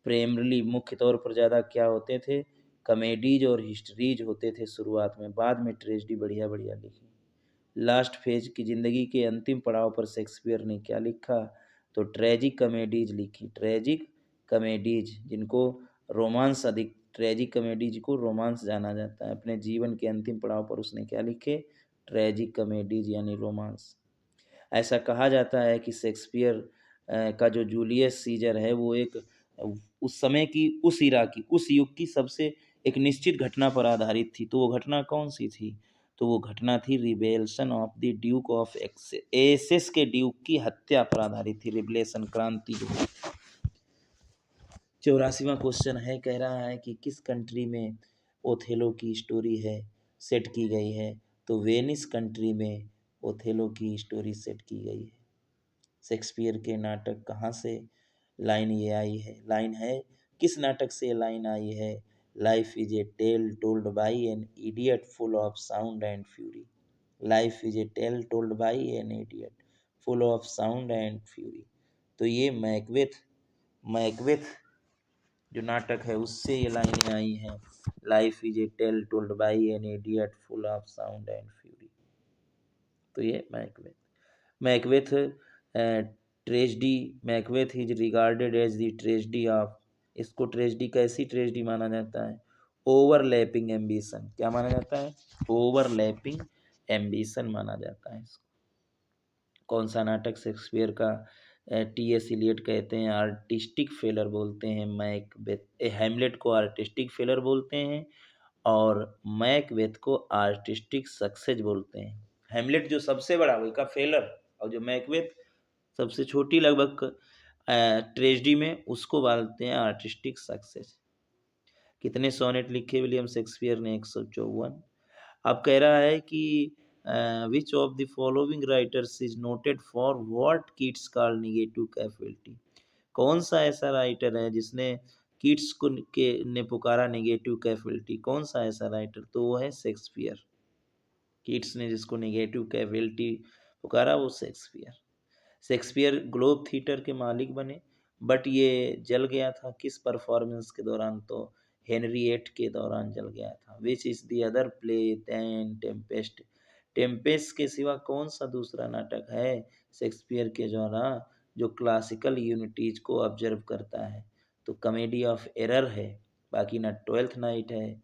प्रेमरली मुख्य तौर पर ज़्यादा क्या होते थे? कॉमेडीज और हिस्ट्रीज होते थे शुरुआत में, बाद में ट्रेजेडी बढ़िया बढ़िया लिखी। लास्ट फेज की ज़िंदगी के अंतिम पड़ाव पर शेक्सपियर ने क्या लिखा? तो ट्रेजिक कॉमेडीज लिखी। ट्रेजिक कॉमेडीज जिनको रोमांस अधिक, ट्रेजिक कॉमेडीज को रोमांस जाना जाता है। अपने जीवन के अंतिम पड़ाव पर उसने क्या लिखे? ट्रेजिक कॉमेडीज यानी रोमांस। ऐसा कहा जाता है कि शेक्सपियर का जो जूलियस सीजर है वो एक उस समय की, उस इरा की, उस युग की सबसे एक निश्चित घटना पर आधारित थी। तो वो घटना कौन सी थी? तो वो घटना थी rebellion of the duke of एसेस के ड्यूक की हत्या पर आधारित थी। रिबेलेशन, क्रांति जो। 84वां क्वेश्चन है, कह रहा है कि किस कंट्री में ओथेलो की स्टोरी है सेट की गई है? तो वेनिस कंट्री में ओथेलो की स्टोरी सेट की गई है। शेक्सपियर के नाटक कहाँ से लाइन ये आई है? लाइन है किस नाटक से लाइन आई है? Life is a tale told by an idiot full of sound and fury. Life is a tale told by an idiot full of sound and fury. तो ये मैकबेथ जो नाटक है उससे ये लाइनें आई हैं। Life is a tale told by an idiot full of sound and fury. तो ये Macbeth tragedy, Macbeth is regarded as the tragedy of, इसको ट्रेजेडी, कैसी ट्रेजेडी माना जाता है? Overlapping ambition. क्या माना जाता है? ओवरलैपिंग एम्बिशन माना जाता है इसको। कौन सा नाटक शेक्सपियर का T.S. इलियट कहते हैं आर्टिस्टिक फेलर बोलते हैं? मैकबेथ, हैमलेट को आर्टिस्टिक फेलर बोलते हैं और मैकबेथ को आर्टिस्टिक सक्सेस बोलते हैं। हैमलेट जो सबसे बड़ा वही का फेलर, और जो मैकबेथ सबसे छोटी लगभग ट्रेजेडी में, उसको बोलते हैं आर्टिस्टिक सक्सेस। कितने सोनेट लिखे विलियम शेक्सपियर ने? 154। अब कह रहा है कि which of the following writers is noted for what Keats call negative capability? कौन सा ऐसा राइटर है जिसने किट्स को ने पुकारा निगेटिव कैपेबिलिटी? कौन सा ऐसा राइटर? तो वो है शेक्सपियर। किट्स ने जिसको निगेटिव कैपेबिलिटी पुकारा वो शेक्सपियर। शेक्सपियर ग्लोब थिएटर के मालिक बने, बट ये जल गया था किस परफॉर्मेंस के दौरान? तो हेनरिएट के दौरान जल गया था। Which is the other play than Tempest? Tempest के सिवा कौन सा दूसरा नाटक है शेक्सपियर के द्वारा जो क्लासिकल यूनिटीज को ऑब्जर्व करता है? तो कॉमेडी ऑफ एरर है, बाकी ना ट्वेल्थ नाइट है,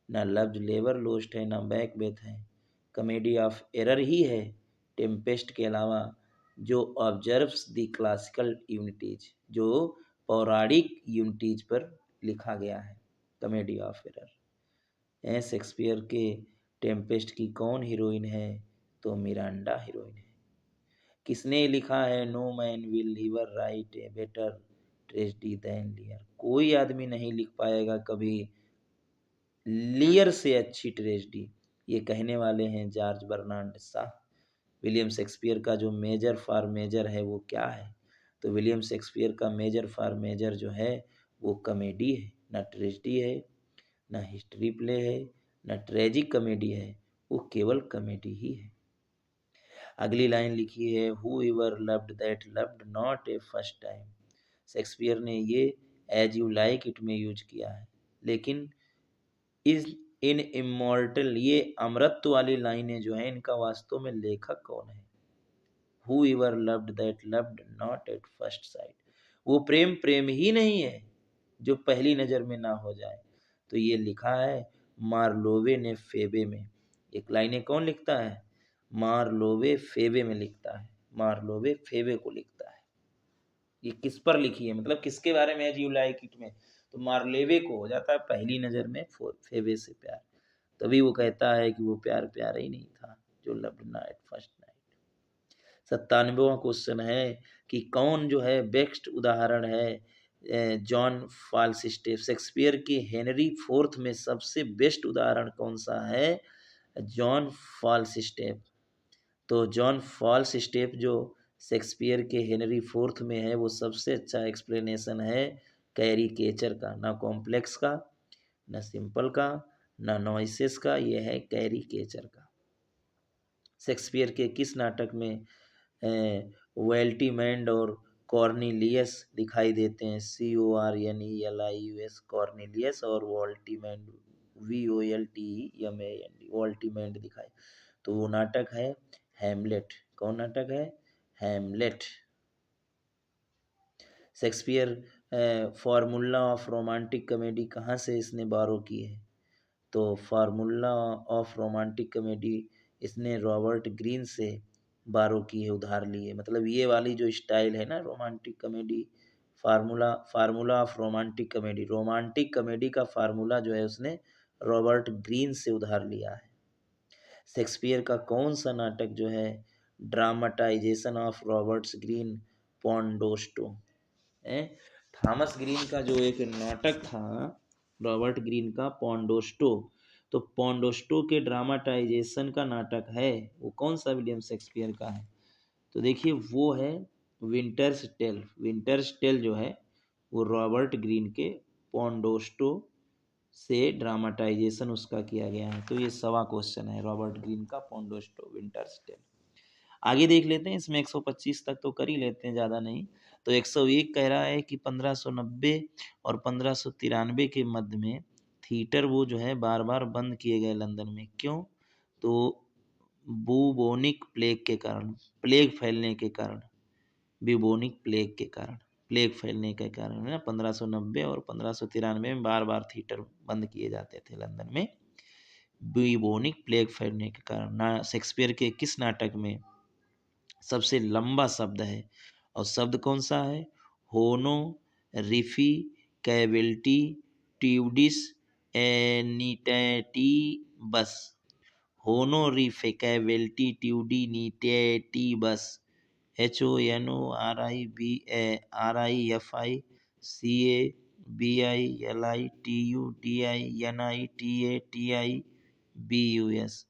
ना लव्स लेबर लोस्ट है, ना बैकबेथ है। कॉमेडी ऑफ एरर ही है टेम्पेस्ट के अलावा जो ऑब्जर्व्स द क्लासिकल यूनिटीज, जो पौराणिक यूनिटीज पर लिखा गया है। Comedy of error. शेक्सपियर के टेम्पेस्ट की कौन हीरोइन है? तो मिरांडा हीरोइन है। किसने लिखा है no man will ever write a better tragedy than Lear? कोई आदमी नहीं लिख पाएगा कभी लियर से अच्छी ट्रेजेडी, ये कहने वाले हैं George Bernard Shaw. William Shakespeare का जो मेजर फॉर मेजर है वो क्या है? तो विलियम शेक्सपियर का मेजर फॉर मेजर जो है वो कॉमेडी है, ना ट्रेजेडी है, ना हिस्ट्री प्ले है, ना ट्रेजिक कॉमेडी है, वो केवल कॉमेडी ही है। अगली लाइन लिखी है who ever loved that loved not a first time. Shakespeare ने ये एज यू लाइक इट में यूज किया है, लेकिन इज इन इमॉर्टल, ये अमरत्व वाली लाइनें जो है इनका वास्तव में लेखक कौन है? Who ever loved that loved not at first sight, वो प्रेम प्रेम ही नहीं है जो पहली नजर में ना हो जाए। तो ये लिखा है मार्लोवे ने फेबे में। एक लाइनें कौन लिखता है? मार्लोवे फेबे में लिखता है, मार्लोवे फेबे को लिखता है। ये किस पर लिखी है, मतलब किसके बारे में है यू लाइक इट में? तो मार्लेवे को हो जाता है पहली नजर में फेबे से प्यार, तभी वो कहता है कि वो प्यार प्यार ही नहीं था जो लव्ड ना एट फर्स्ट नाइट। 97वां क्वेश्चन है कि कौन जो है बेस्ट उदाहरण है जॉन फाल्स्टेप? शेक्सपियर के हेनरी फोर्थ में सबसे बेस्ट उदाहरण कौन सा है? जॉन फाल्स्टेप। तो जॉन फाल्स्टेप जो शेक्सपियर के हेनरी फोर्थ में है वो सबसे अच्छा एक्सप्लेनेशन है कैरिकेचर का, ना कॉम्प्लेक्स का, ना सिंपल का, ना नॉइसेस का, ये है कैरिकेचर का। शेक्सपियर के किस नाटक में वेल्टीमैंड और कॉर्नेलियस दिखाई देते हैं? CORNELIUS, कॉर्नेलियस, और वॉल्टीमैंड VOLTEMAND, वॉल्टीमैंड दिखाई। तो वो नाटक है हैमलेट। कौन नाटक है? Hamlet. Shakespeare formula of romantic comedy कहाँ से इसने बारो की है? तो फार्मूला ऑफ रोमांटिक कॉमेडी इसने रॉबर्ट ग्रीन से बारो की है, उधार ली है। मतलब ये वाली जो स्टाइल है ना romantic comedy, formula of romantic comedy का फार्मूला जो है उसने रॉबर्ट ग्रीन से उधार लिया है। शेक्सपियर का कौन सा नाटक जो है dramatization of Robert's Greene Pandosto है? थॉमस ग्रीन का जो एक नाटक था रॉबर्ट ग्रीन का पॉन्डोस्टो, तो पॉन्डोस्टो के ड्रामाटाइजेशन का नाटक है वो कौन सा विलियम शेक्सपियर का है? तो देखिए वो है विंटर्स टेल। विंटर्स टेल जो है वो रॉबर्ट ग्रीन के पॉन्डोस्टो से ड्रामाटाइजेशन उसका किया गया है। तो ये सवा क्वेश्चन है रॉबर्ट ग्रीन का पॉन्डोस्टो विंटर्स टेल। आगे देख लेते हैं, इसमें 125 तक तो कर ही लेते हैं, ज़्यादा नहीं। तो 101 कह रहा है कि 1590 और 1593 के मध्य में थिएटर वो जो है बार बार बंद किए गए लंदन में। क्यों? तो बूबोनिक प्लेग के कारण, प्लेग फैलने के कारण, ब्यूबोनिक प्लेग के कारण, प्लेग फैलने के कारण है ना। 1590 और 1593 में बार बार थिएटर बंद किए जाते थे लंदन में ब्यूबोनिक प्लेग फैलने के कारण। ना शेक्सपियर के किस नाटक में सबसे लंबा शब्द है, और शब्द कौन सा है? होनो रिफी कैविल्टी ट्यूडिस एनिटेटी बस। होनो रिफे कैविल्टी ट्यूडी नीटेटी बस। HONORIFI CAVLTTUDINITATIBUS।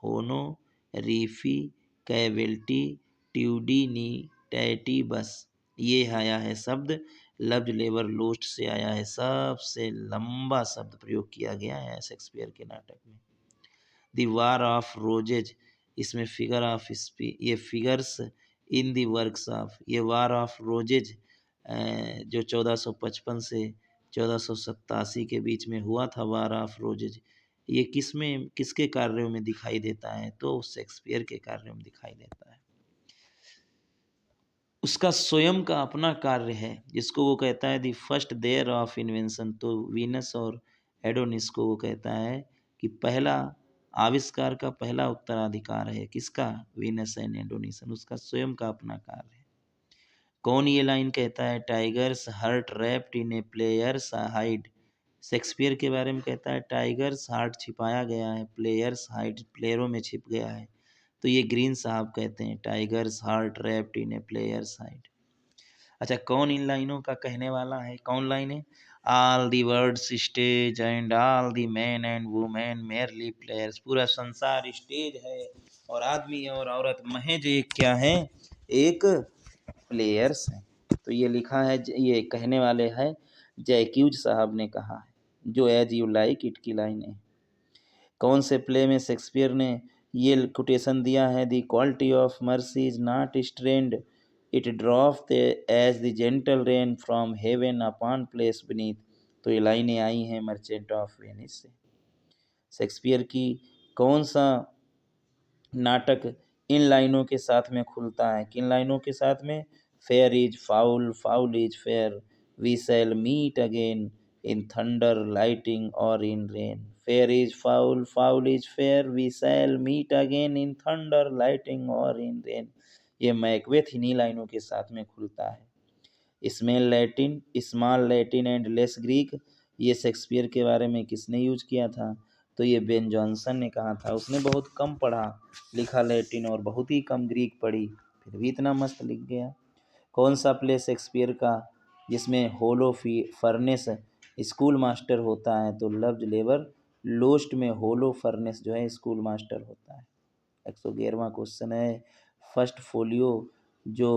होनो रिफी कैविल्टी ट्यूडिनी टैटी बस, ये आया है शब्द लव्स लेबर लोस्ट से आया है। सबसे लंबा शब्द प्रयोग किया गया है शेक्सपियर के नाटक में। द वार ऑफ रोजेज, इसमें फिगर ऑफ स्पीच, ये figures in the works of, ये वार ऑफ रोजेज जो 1455 से 1487 के बीच में हुआ था, वार ऑफ रोजेज, ये किसके कार्यों में दिखाई देता है? तो शेक्सपियर के कार्यों में दिखाई देता है। उसका स्वयं का अपना कार्य है जिसको वो कहता है the first heir of invention. तो वीनस और एडोनिस को वो कहता है कि पहला आविष्कार का पहला उत्तराधिकार है किसका? Venus and Adonis. उसका स्वयं का अपना कार्य है। कौन ये लाइन कहता है? Tigers heart wrapped in A players hide. Shakespeare के बारे में कहता है टाइगर्स हार्ट छिपाया गया है, प्लेयर्स हाइड प्लेयरों में छिप गया है। तो ये ग्रीन साहब कहते हैं tigers heart wrapped in A players hide. अच्छा, कौन इन लाइनों का कहने वाला है? कौन लाइन है? All the words stage and all the man and women merely players. पूरा संसार स्टेज है और आदमी और औरत महज एक क्या है? एक प्लेयर्स हैं। तो ये लिखा है, ये कहने वाले हैं जैक्यूज साहब ने कहा है, जो एज यू लाइक इट की लाइन है। कौन से प्ले में शेक्सपियर ने ये कोटेशन दिया है? The quality of mercy is not strained, it drop as the gentle rain from heaven upon place beneath. तो ये लाइनें आई हैं मर्चेंट ऑफ वेनिस से। शेक्सपियर की कौन सा नाटक इन लाइनों के साथ में खुलता है? किन लाइनों के साथ में? Fair is foul, foul is fair, we shall meet again in thunder lightning और in rain. Fair is foul, foul is fair, we shall meet again in thunder lightning और इन रेन। ये मैकबेथ इन्हीं लाइनों के साथ में खुलता है। Smell Latin, small Latin and less Greek, ये शेक्सपियर के बारे में किसने यूज किया था? तो ये बेन जॉनसन ने कहा था। उसने बहुत कम पढ़ा लिखा लैटिन और बहुत ही कम ग्रीक पढ़ी, फिर भी इतना मस्त लिख गया। कौन सा प्ले शेक्सपियर का जिसमें होलो फर्नेस स्कूल मास्टर होता है? तो लव्स लेबर लोस्ट में होलो फर्नेस जो है स्कूल मास्टर होता है। 111वां क्वेश्चन है, फर्स्ट फोलियो जो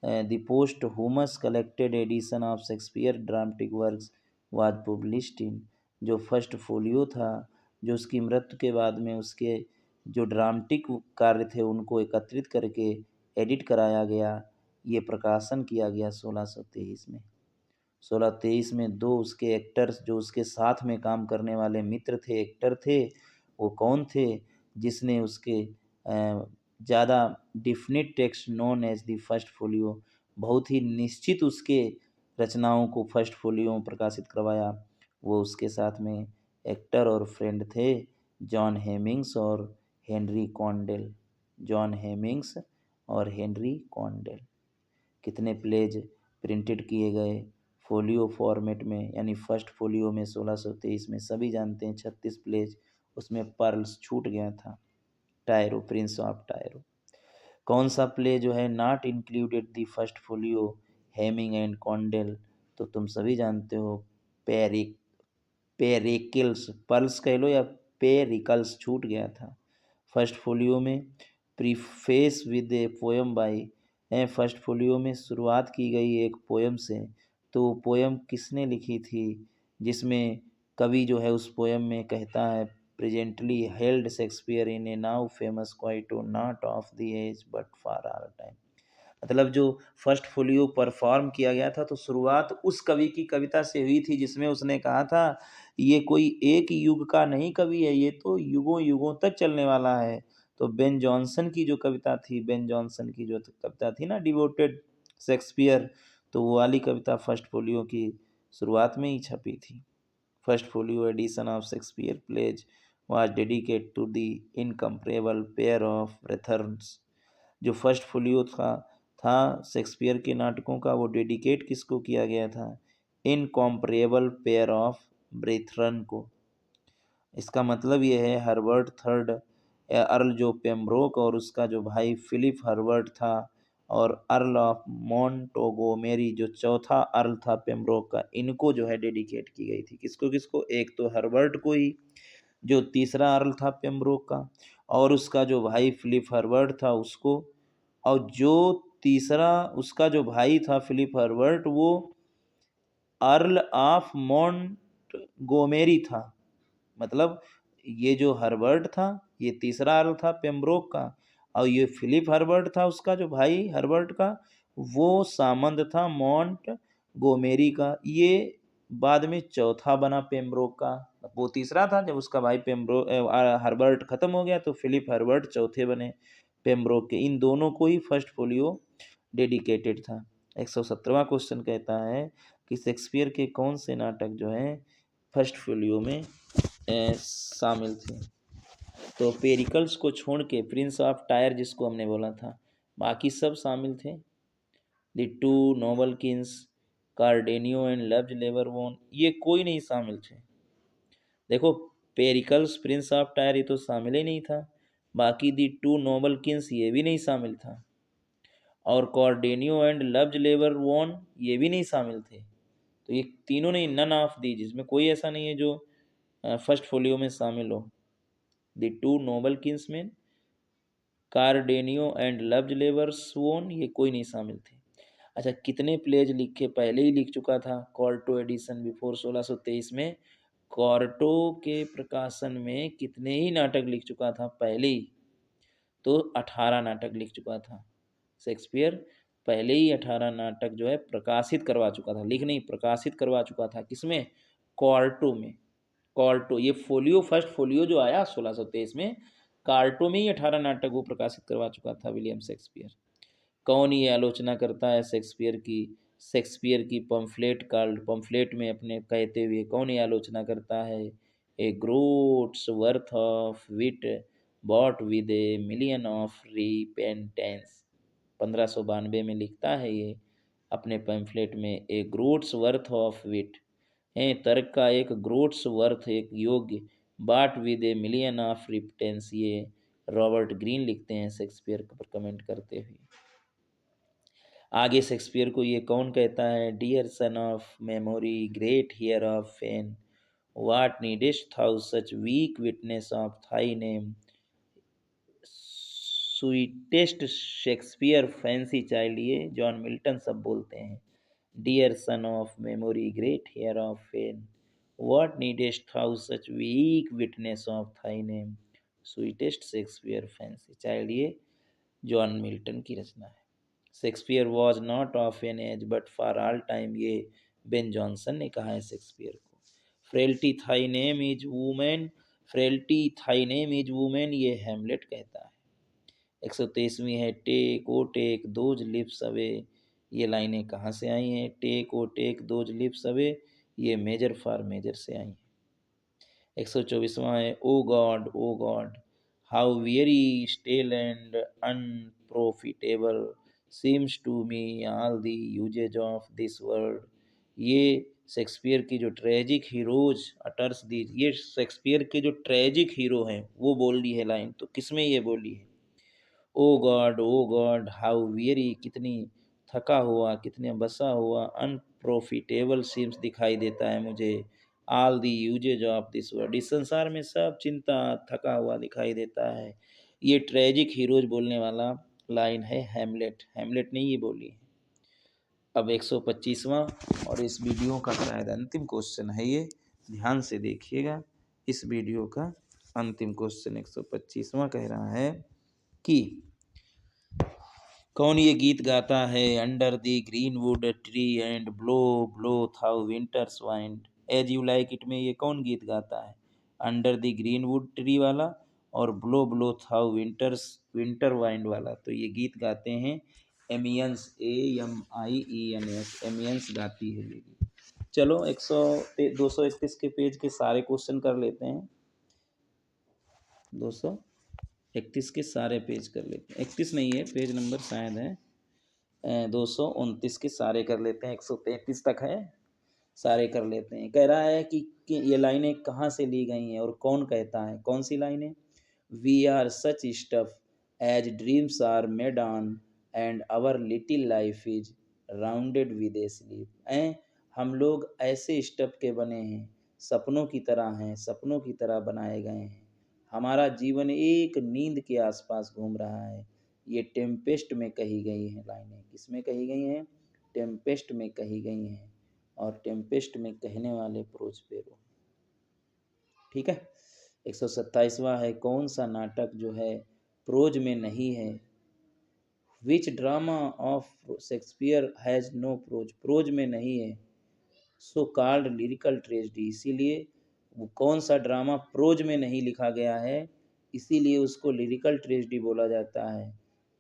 the posthumous collected edition of Shakespeare dramatic works was published in. जो फर्स्ट फोलियो था, जो उसकी मृत्यु के बाद में उसके जो ड्रामेटिक कार्य थे उनको एकत्रित करके एडिट कराया गया, ये प्रकाशन किया गया 1623 में। 1623 में दो उसके एक्टर्स जो उसके साथ में काम करने वाले मित्र थे, एक्टर थे, वो कौन थे? जिसने उसके ज़्यादा definite text known as the first folio, बहुत ही निश्चित उसके रचनाओं को फर्स्ट फोलियो में प्रकाशित करवाया, वो उसके साथ में एक्टर और फ्रेंड थे जॉन हेमिंग्स और हेनरी कॉन्डेल। जॉन हेमिंग्स और हेनरी कॉन्डेल। कितने प्लेज प्रिंटेड किए गए फोलियो फॉर्मेट में, यानी फर्स्ट फोलियो में 1623 में? सभी जानते हैं 36 प्लेज, उसमें पर्ल्स छूट गया था। Tyre, prince of Tyre. कौन सा प्ले जो है not included the first folio Heming and Condell? तो तुम सभी जानते हो पेरिकल्स, पर्ल्स कह लो या पेरिकल्स छूट गया था फर्स्ट फोलियो में। Preface with a poem by, first folio में शुरुआत की गई एक पोएम से। तो पोएम किसने लिखी थी? जिसमें कवि जो है उस पोएम में कहता है presently held Shakespeare in a now famous quote not of the age but for all time. मतलब जो फर्स्ट फोलियो परफॉर्म किया गया था तो शुरुआत उस कवि की कविता से हुई थी जिसमें उसने कहा था ये कोई एक युग का नहीं कवि है, ये तो युगों युगों तक चलने वाला है। तो बेन जॉनसन की जो कविता थी, बेन जॉनसन की जो कविता थी ना डिवोटेड शेक्सपियर, तो वो वाली कविता फर्स्ट फोलियो की शुरुआत में ही छपी थी। First folio edition of Shakespeare plays was dedicated to the incomparable pair of Brethrens। जो फर्स्ट फोलियो था शेक्सपियर के नाटकों का, वो डेडिकेट किसको किया गया था? इनकॉम्परेबल पेयर ऑफ ब्रेथरन को। इसका मतलब ये है हर्बर्ट थर्ड अर्ल जो पेम्ब्रोक और उसका जो भाई फिलिप हर्बर्ट था, और अर्ल ऑफ मोंटोगोमेरी जो चौथा अर्ल था पेम्ब्रोक का, इनको जो है डेडिकेट की गई थी। किसको किसको? एक तो हर्बर्ट को ही, जो तीसरा अर्ल था पेम्ब्रोक का, और उसका जो भाई फिलिप हर्बर्ट था उसको, और जो तीसरा उसका जो भाई था फिलिप हर्बर्ट वो अर्ल ऑफ मोंटगोमेरी था। मतलब ये जो हर्बर्ट था ये तीसरा अर्ल था पेम्ब्रोक का, और ये फिलिप हर्बर्ट था उसका जो भाई हर्बर्ट का, वो सामंत था मॉन्ट गोमेरी का। ये बाद में चौथा बना पेम्ब्रोक का। वो तीसरा था, जब उसका भाई हर्बर्ट खत्म हो गया तो फिलिप हर्बर्ट चौथे बने पेम्ब्रोक के। इन दोनों को ही फर्स्ट फोलियो डेडिकेटेड था। 117वां क्वेश्चन कहता है कि शेक्सपियर के कौन से नाटक जो हैं फर्स्ट फोलियो में शामिल थे। तो पेरिकल्स को छोड़ के प्रिंस ऑफ टायर जिसको हमने बोला था, बाकी सब शामिल थे। The two noble kings, Cardenio and Love's लेवरवोन, ये कोई नहीं शामिल थे। देखो पेरिकल्स, प्रिंस ऑफ टायर ये तो शामिल ही नहीं था। बाकी दी टू नोबल किंग्स ये भी नहीं शामिल था, और कॉर्डेनियो एंड लव्ज लेवरवोन ये भी नहीं शामिल थे। तो ये तीनों ने नन ऑफ दी, जिसमें कोई ऐसा नहीं है जो फर्स्ट फोलियो में शामिल हो। द टू नोबल किंग्स में कार्डेनियो एंड लव्ज लेवरवोन ये कोई नहीं शामिल थे। अच्छा, कितने प्लेज लिखे, पहले ही लिख चुका था कॉर्टो एडिशन बिफोर 1623 में। कॉर्टो के प्रकाशन में कितने ही नाटक लिख चुका था पहले ही, तो 18 नाटक लिख चुका था शेक्सपियर। पहले ही 18 नाटक जो है प्रकाशित करवा चुका था, लिख नहीं प्रकाशित करवा चुका था। किसमें? कॉर्टो में। कॉर्टो, ये फोलियो फर्स्ट फोलियो जो आया 1623 में, कार्टो में ही 18 नाटक वो प्रकाशित करवा चुका था विलियम शेक्सपियर। कौन ये आलोचना करता है शेक्सपियर की? शेक्सपियर की पम्फलेट कार्ड, पम्फलेट में अपने कहते हुए कौन ये आलोचना करता है? A groat's worth of wit bought with a million of repentance, 1592 में लिखता है ये अपने पम्फलेट में। ए ग्रोट्स वर्थ ऑफ विट है, तर्क का एक ग्रोट्स वर्थ, एक योग्य, बाट with a million of repentance, ये रॉबर्ट ग्रीन लिखते हैं शेक्सपियर पर कमेंट करते हुए। आगे शेक्सपियर को ये कौन कहता है? Dear son of memory, great heir of fame, what needest thou such weak witness of thy name, sweetest Shakespeare fancy child, ये जॉन मिल्टन सब बोलते हैं। Dear son of memory, great heir of fame, what needest thou such weak witness of thy name, sweetest Shakespeare fancy child, ये John Milton की रचना है। Shakespeare was not of an age but for all time, ये Ben Jonson ने कहा है Shakespeare को। Frailty thy name is woman, frailty thy name is woman, ये हैमलेट कहता है। 123वीं है take O take those lips away, ये लाइनें कहाँ से आई हैं? Take O take those lips away, ये मेजर फॉर मेजर से आई हैं। 124वां है O God how weary stale and unprofitable seems to me all the uses of this world, ये शेक्सपियर की जो ट्रेजिक हीरोज अटर्स दी, ये शेक्सपियर के जो ट्रेजिक हीरो हैं वो बोल दी है लाइन। तो किसमें ये बोली है? ओ गॉड हाउ वेरी, कितनी थका हुआ, कितने बसा हुआ, अनप्रॉफिटेबल सीम्स दिखाई देता है मुझे, all the uses of this world, इस संसार में सब चिंता थका हुआ दिखाई देता है। ये ट्रेजिक हीरोज बोलने वाला लाइन है हैमलेट, हैमलेट ने ये बोली है। अब 125वां और इस वीडियो का शायद अंतिम क्वेश्चन है ये, ध्यान से देखिएगा। इस वीडियो का अंतिम क्वेश्चन 125वां कह रहा है कि कौन ये गीत गाता है? Under the green wood tree and blow blow thou winter's wind, as you like it में ये कौन गीत गाता है? Under the green wood tree वाला और blow blow thou winter wind वाला। तो ये गीत गाते हैं एमियंस, AMIENS, एमियंस गाती है ये गीत। चलो 231 के पेज के सारे क्वेश्चन कर लेते हैं। 231 के सारे पेज कर लेते हैं, 31 नहीं है, पेज नंबर शायद है 229 के सारे कर लेते हैं, 133 तक है, सारे कर लेते हैं। कह रहा है कि ये लाइनें कहाँ से ली गई हैं और कौन कहता है? कौन सी लाइनें? We are such stuff as dreams are made on and our little life is rounded with a sleep. हम लोग ऐसे स्टफ के बने हैं, सपनों की तरह हैं, सपनों की तरह बनाए गए हैं, हमारा जीवन एक नींद के आसपास घूम रहा है। ये टेम्पेस्ट में कही गई हैं लाइनें। किस में कही गई हैं? टेम्पेस्ट में कही गई हैं, और टेम्पेस्ट में कहने वाले प्रोस्पेरो। ठीक है। 127वां है कौन सा नाटक जो है प्रोज में नहीं है। Which drama of Shakespeare has no prose, prose में नहीं है। सो कॉल्ड लिरिकल ट्रेजेडी, इसीलिए वो कौन सा ड्रामा प्रोज में नहीं लिखा गया है, इसीलिए उसको लिरिकल ट्रेजेडी बोला जाता है।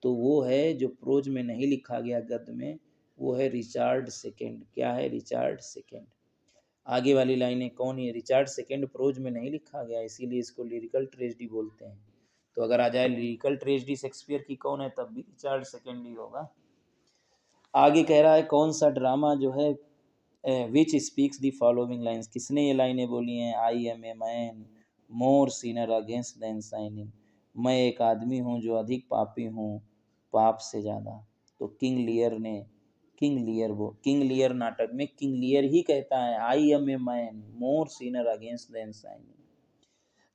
तो वो है जो प्रोज में नहीं लिखा गया गद्य में, वो है रिचार्ड सेकेंड। क्या है? Richard second. आगे वाली लाइनें कौन है? रिचार्ड सेकेंड प्रोज में नहीं लिखा गया, इसीलिए इसको लिरिकल ट्रेजेडी बोलते हैं। तो अगर आ जाए लिरिकल ट्रेजेडी शेक्सपियर की कौन है, तब भी रिचार्ड सेकेंड ही होगा। आगे कह रहा है कौन सा ड्रामा जो है which speaks the following lines, किसने ये लाइनें बोली हैं? I am a man more sinned against than sinning, मैं एक आदमी हूँ जो अधिक पापी हूँ पाप से ज़्यादा। तो किंग लियर ने, किंग लियर नाटक में किंग लियर ही कहता है I am a man more sinned against than sinning.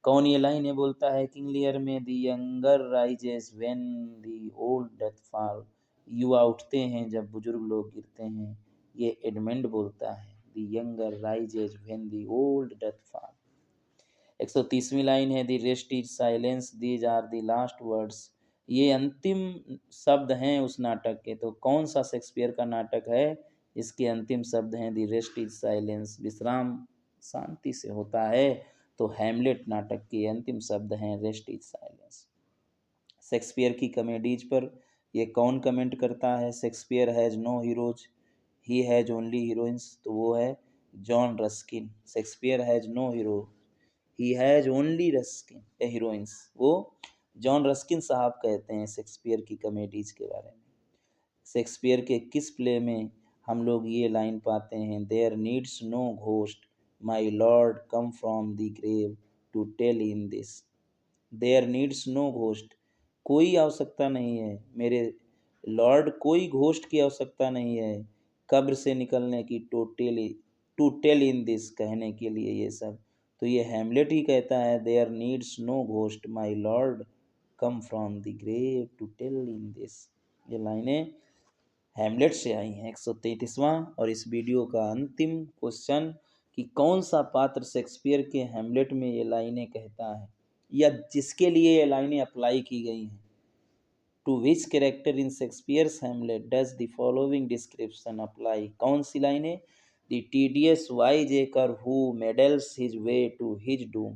कौन ये लाइनें बोलता है किंग लियर में? The younger rises when the old doth fall, युवा उठते हैं जब बुजुर्ग लोग गिरते हैं, ये एडमंड बोलता है। The younger rises when the old doth fall. 130वीं लाइन है the rest is silence these are the last words, ये अंतिम शब्द हैं उस नाटक के। तो कौन सा शेक्सपियर का नाटक है इसके अंतिम शब्द हैं द रेस्ट इज साइलेंस, विश्राम शांति से होता है। तो हैमलेट नाटक के अंतिम शब्द हैं रेस्ट इज साइलेंस। शेक्सपियर की कॉमेडीज पर ये कौन कमेंट करता है? Shakespeare has no heroes, he has only heroines, तो वो है John Ruskin. Shakespeare has no hero, he has only Ruskin heroines, वो जॉन रस्किन साहब कहते हैं शेक्सपियर की कॉमेडीज के बारे में। शेक्सपियर के किस प्ले में हम लोग ये लाइन पाते हैं? There needs no ghost my lord come from the grave to tell in this, there needs no ghost, कोई आवश्यकता नहीं है मेरे लॉर्ड, कोई घोस्ट की आवश्यकता नहीं है कब्र से निकलने की, टू टेल इन दिस, कहने के लिए ये सब। तो ये हैमलेट ही कहता है there needs no ghost my lord come from the grave to tell in this. ये लाइनें हैमलेट से आई हैं। 133वां और इस वीडियो का अंतिम क्वेश्चन कि कौन सा पात्र शेक्सपियर के हैमलेट में ये लाइनें कहता है, या जिसके लिए ये लाइनें अप्लाई की गई हैं। To which character in Shakespeare's Hamlet does the following description apply, कौन सी लाइनें? The tedious wiseacre who meddles his way to his doom,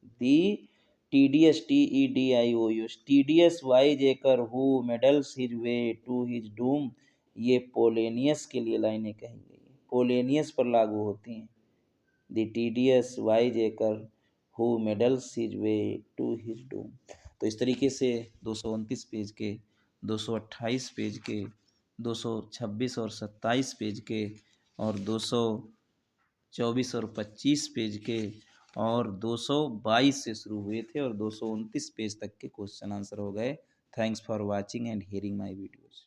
the tedious tedious tedious wiseacre who meddles his way to his doom, ये Polonius के लिए लाइनें कही गई है, पोलेनियस पर लागू होती हैं। The tedious wiseacre who meddles his way to his doom. तो इस तरीके से 229 पेज के, 228 पेज के, 226 और 27 पेज के, और 224 और 25 पेज के, और 222 से शुरू हुए थे और 229 पेज तक के क्वेश्चन आंसर हो गए। Thanks for watching and hearing my videos.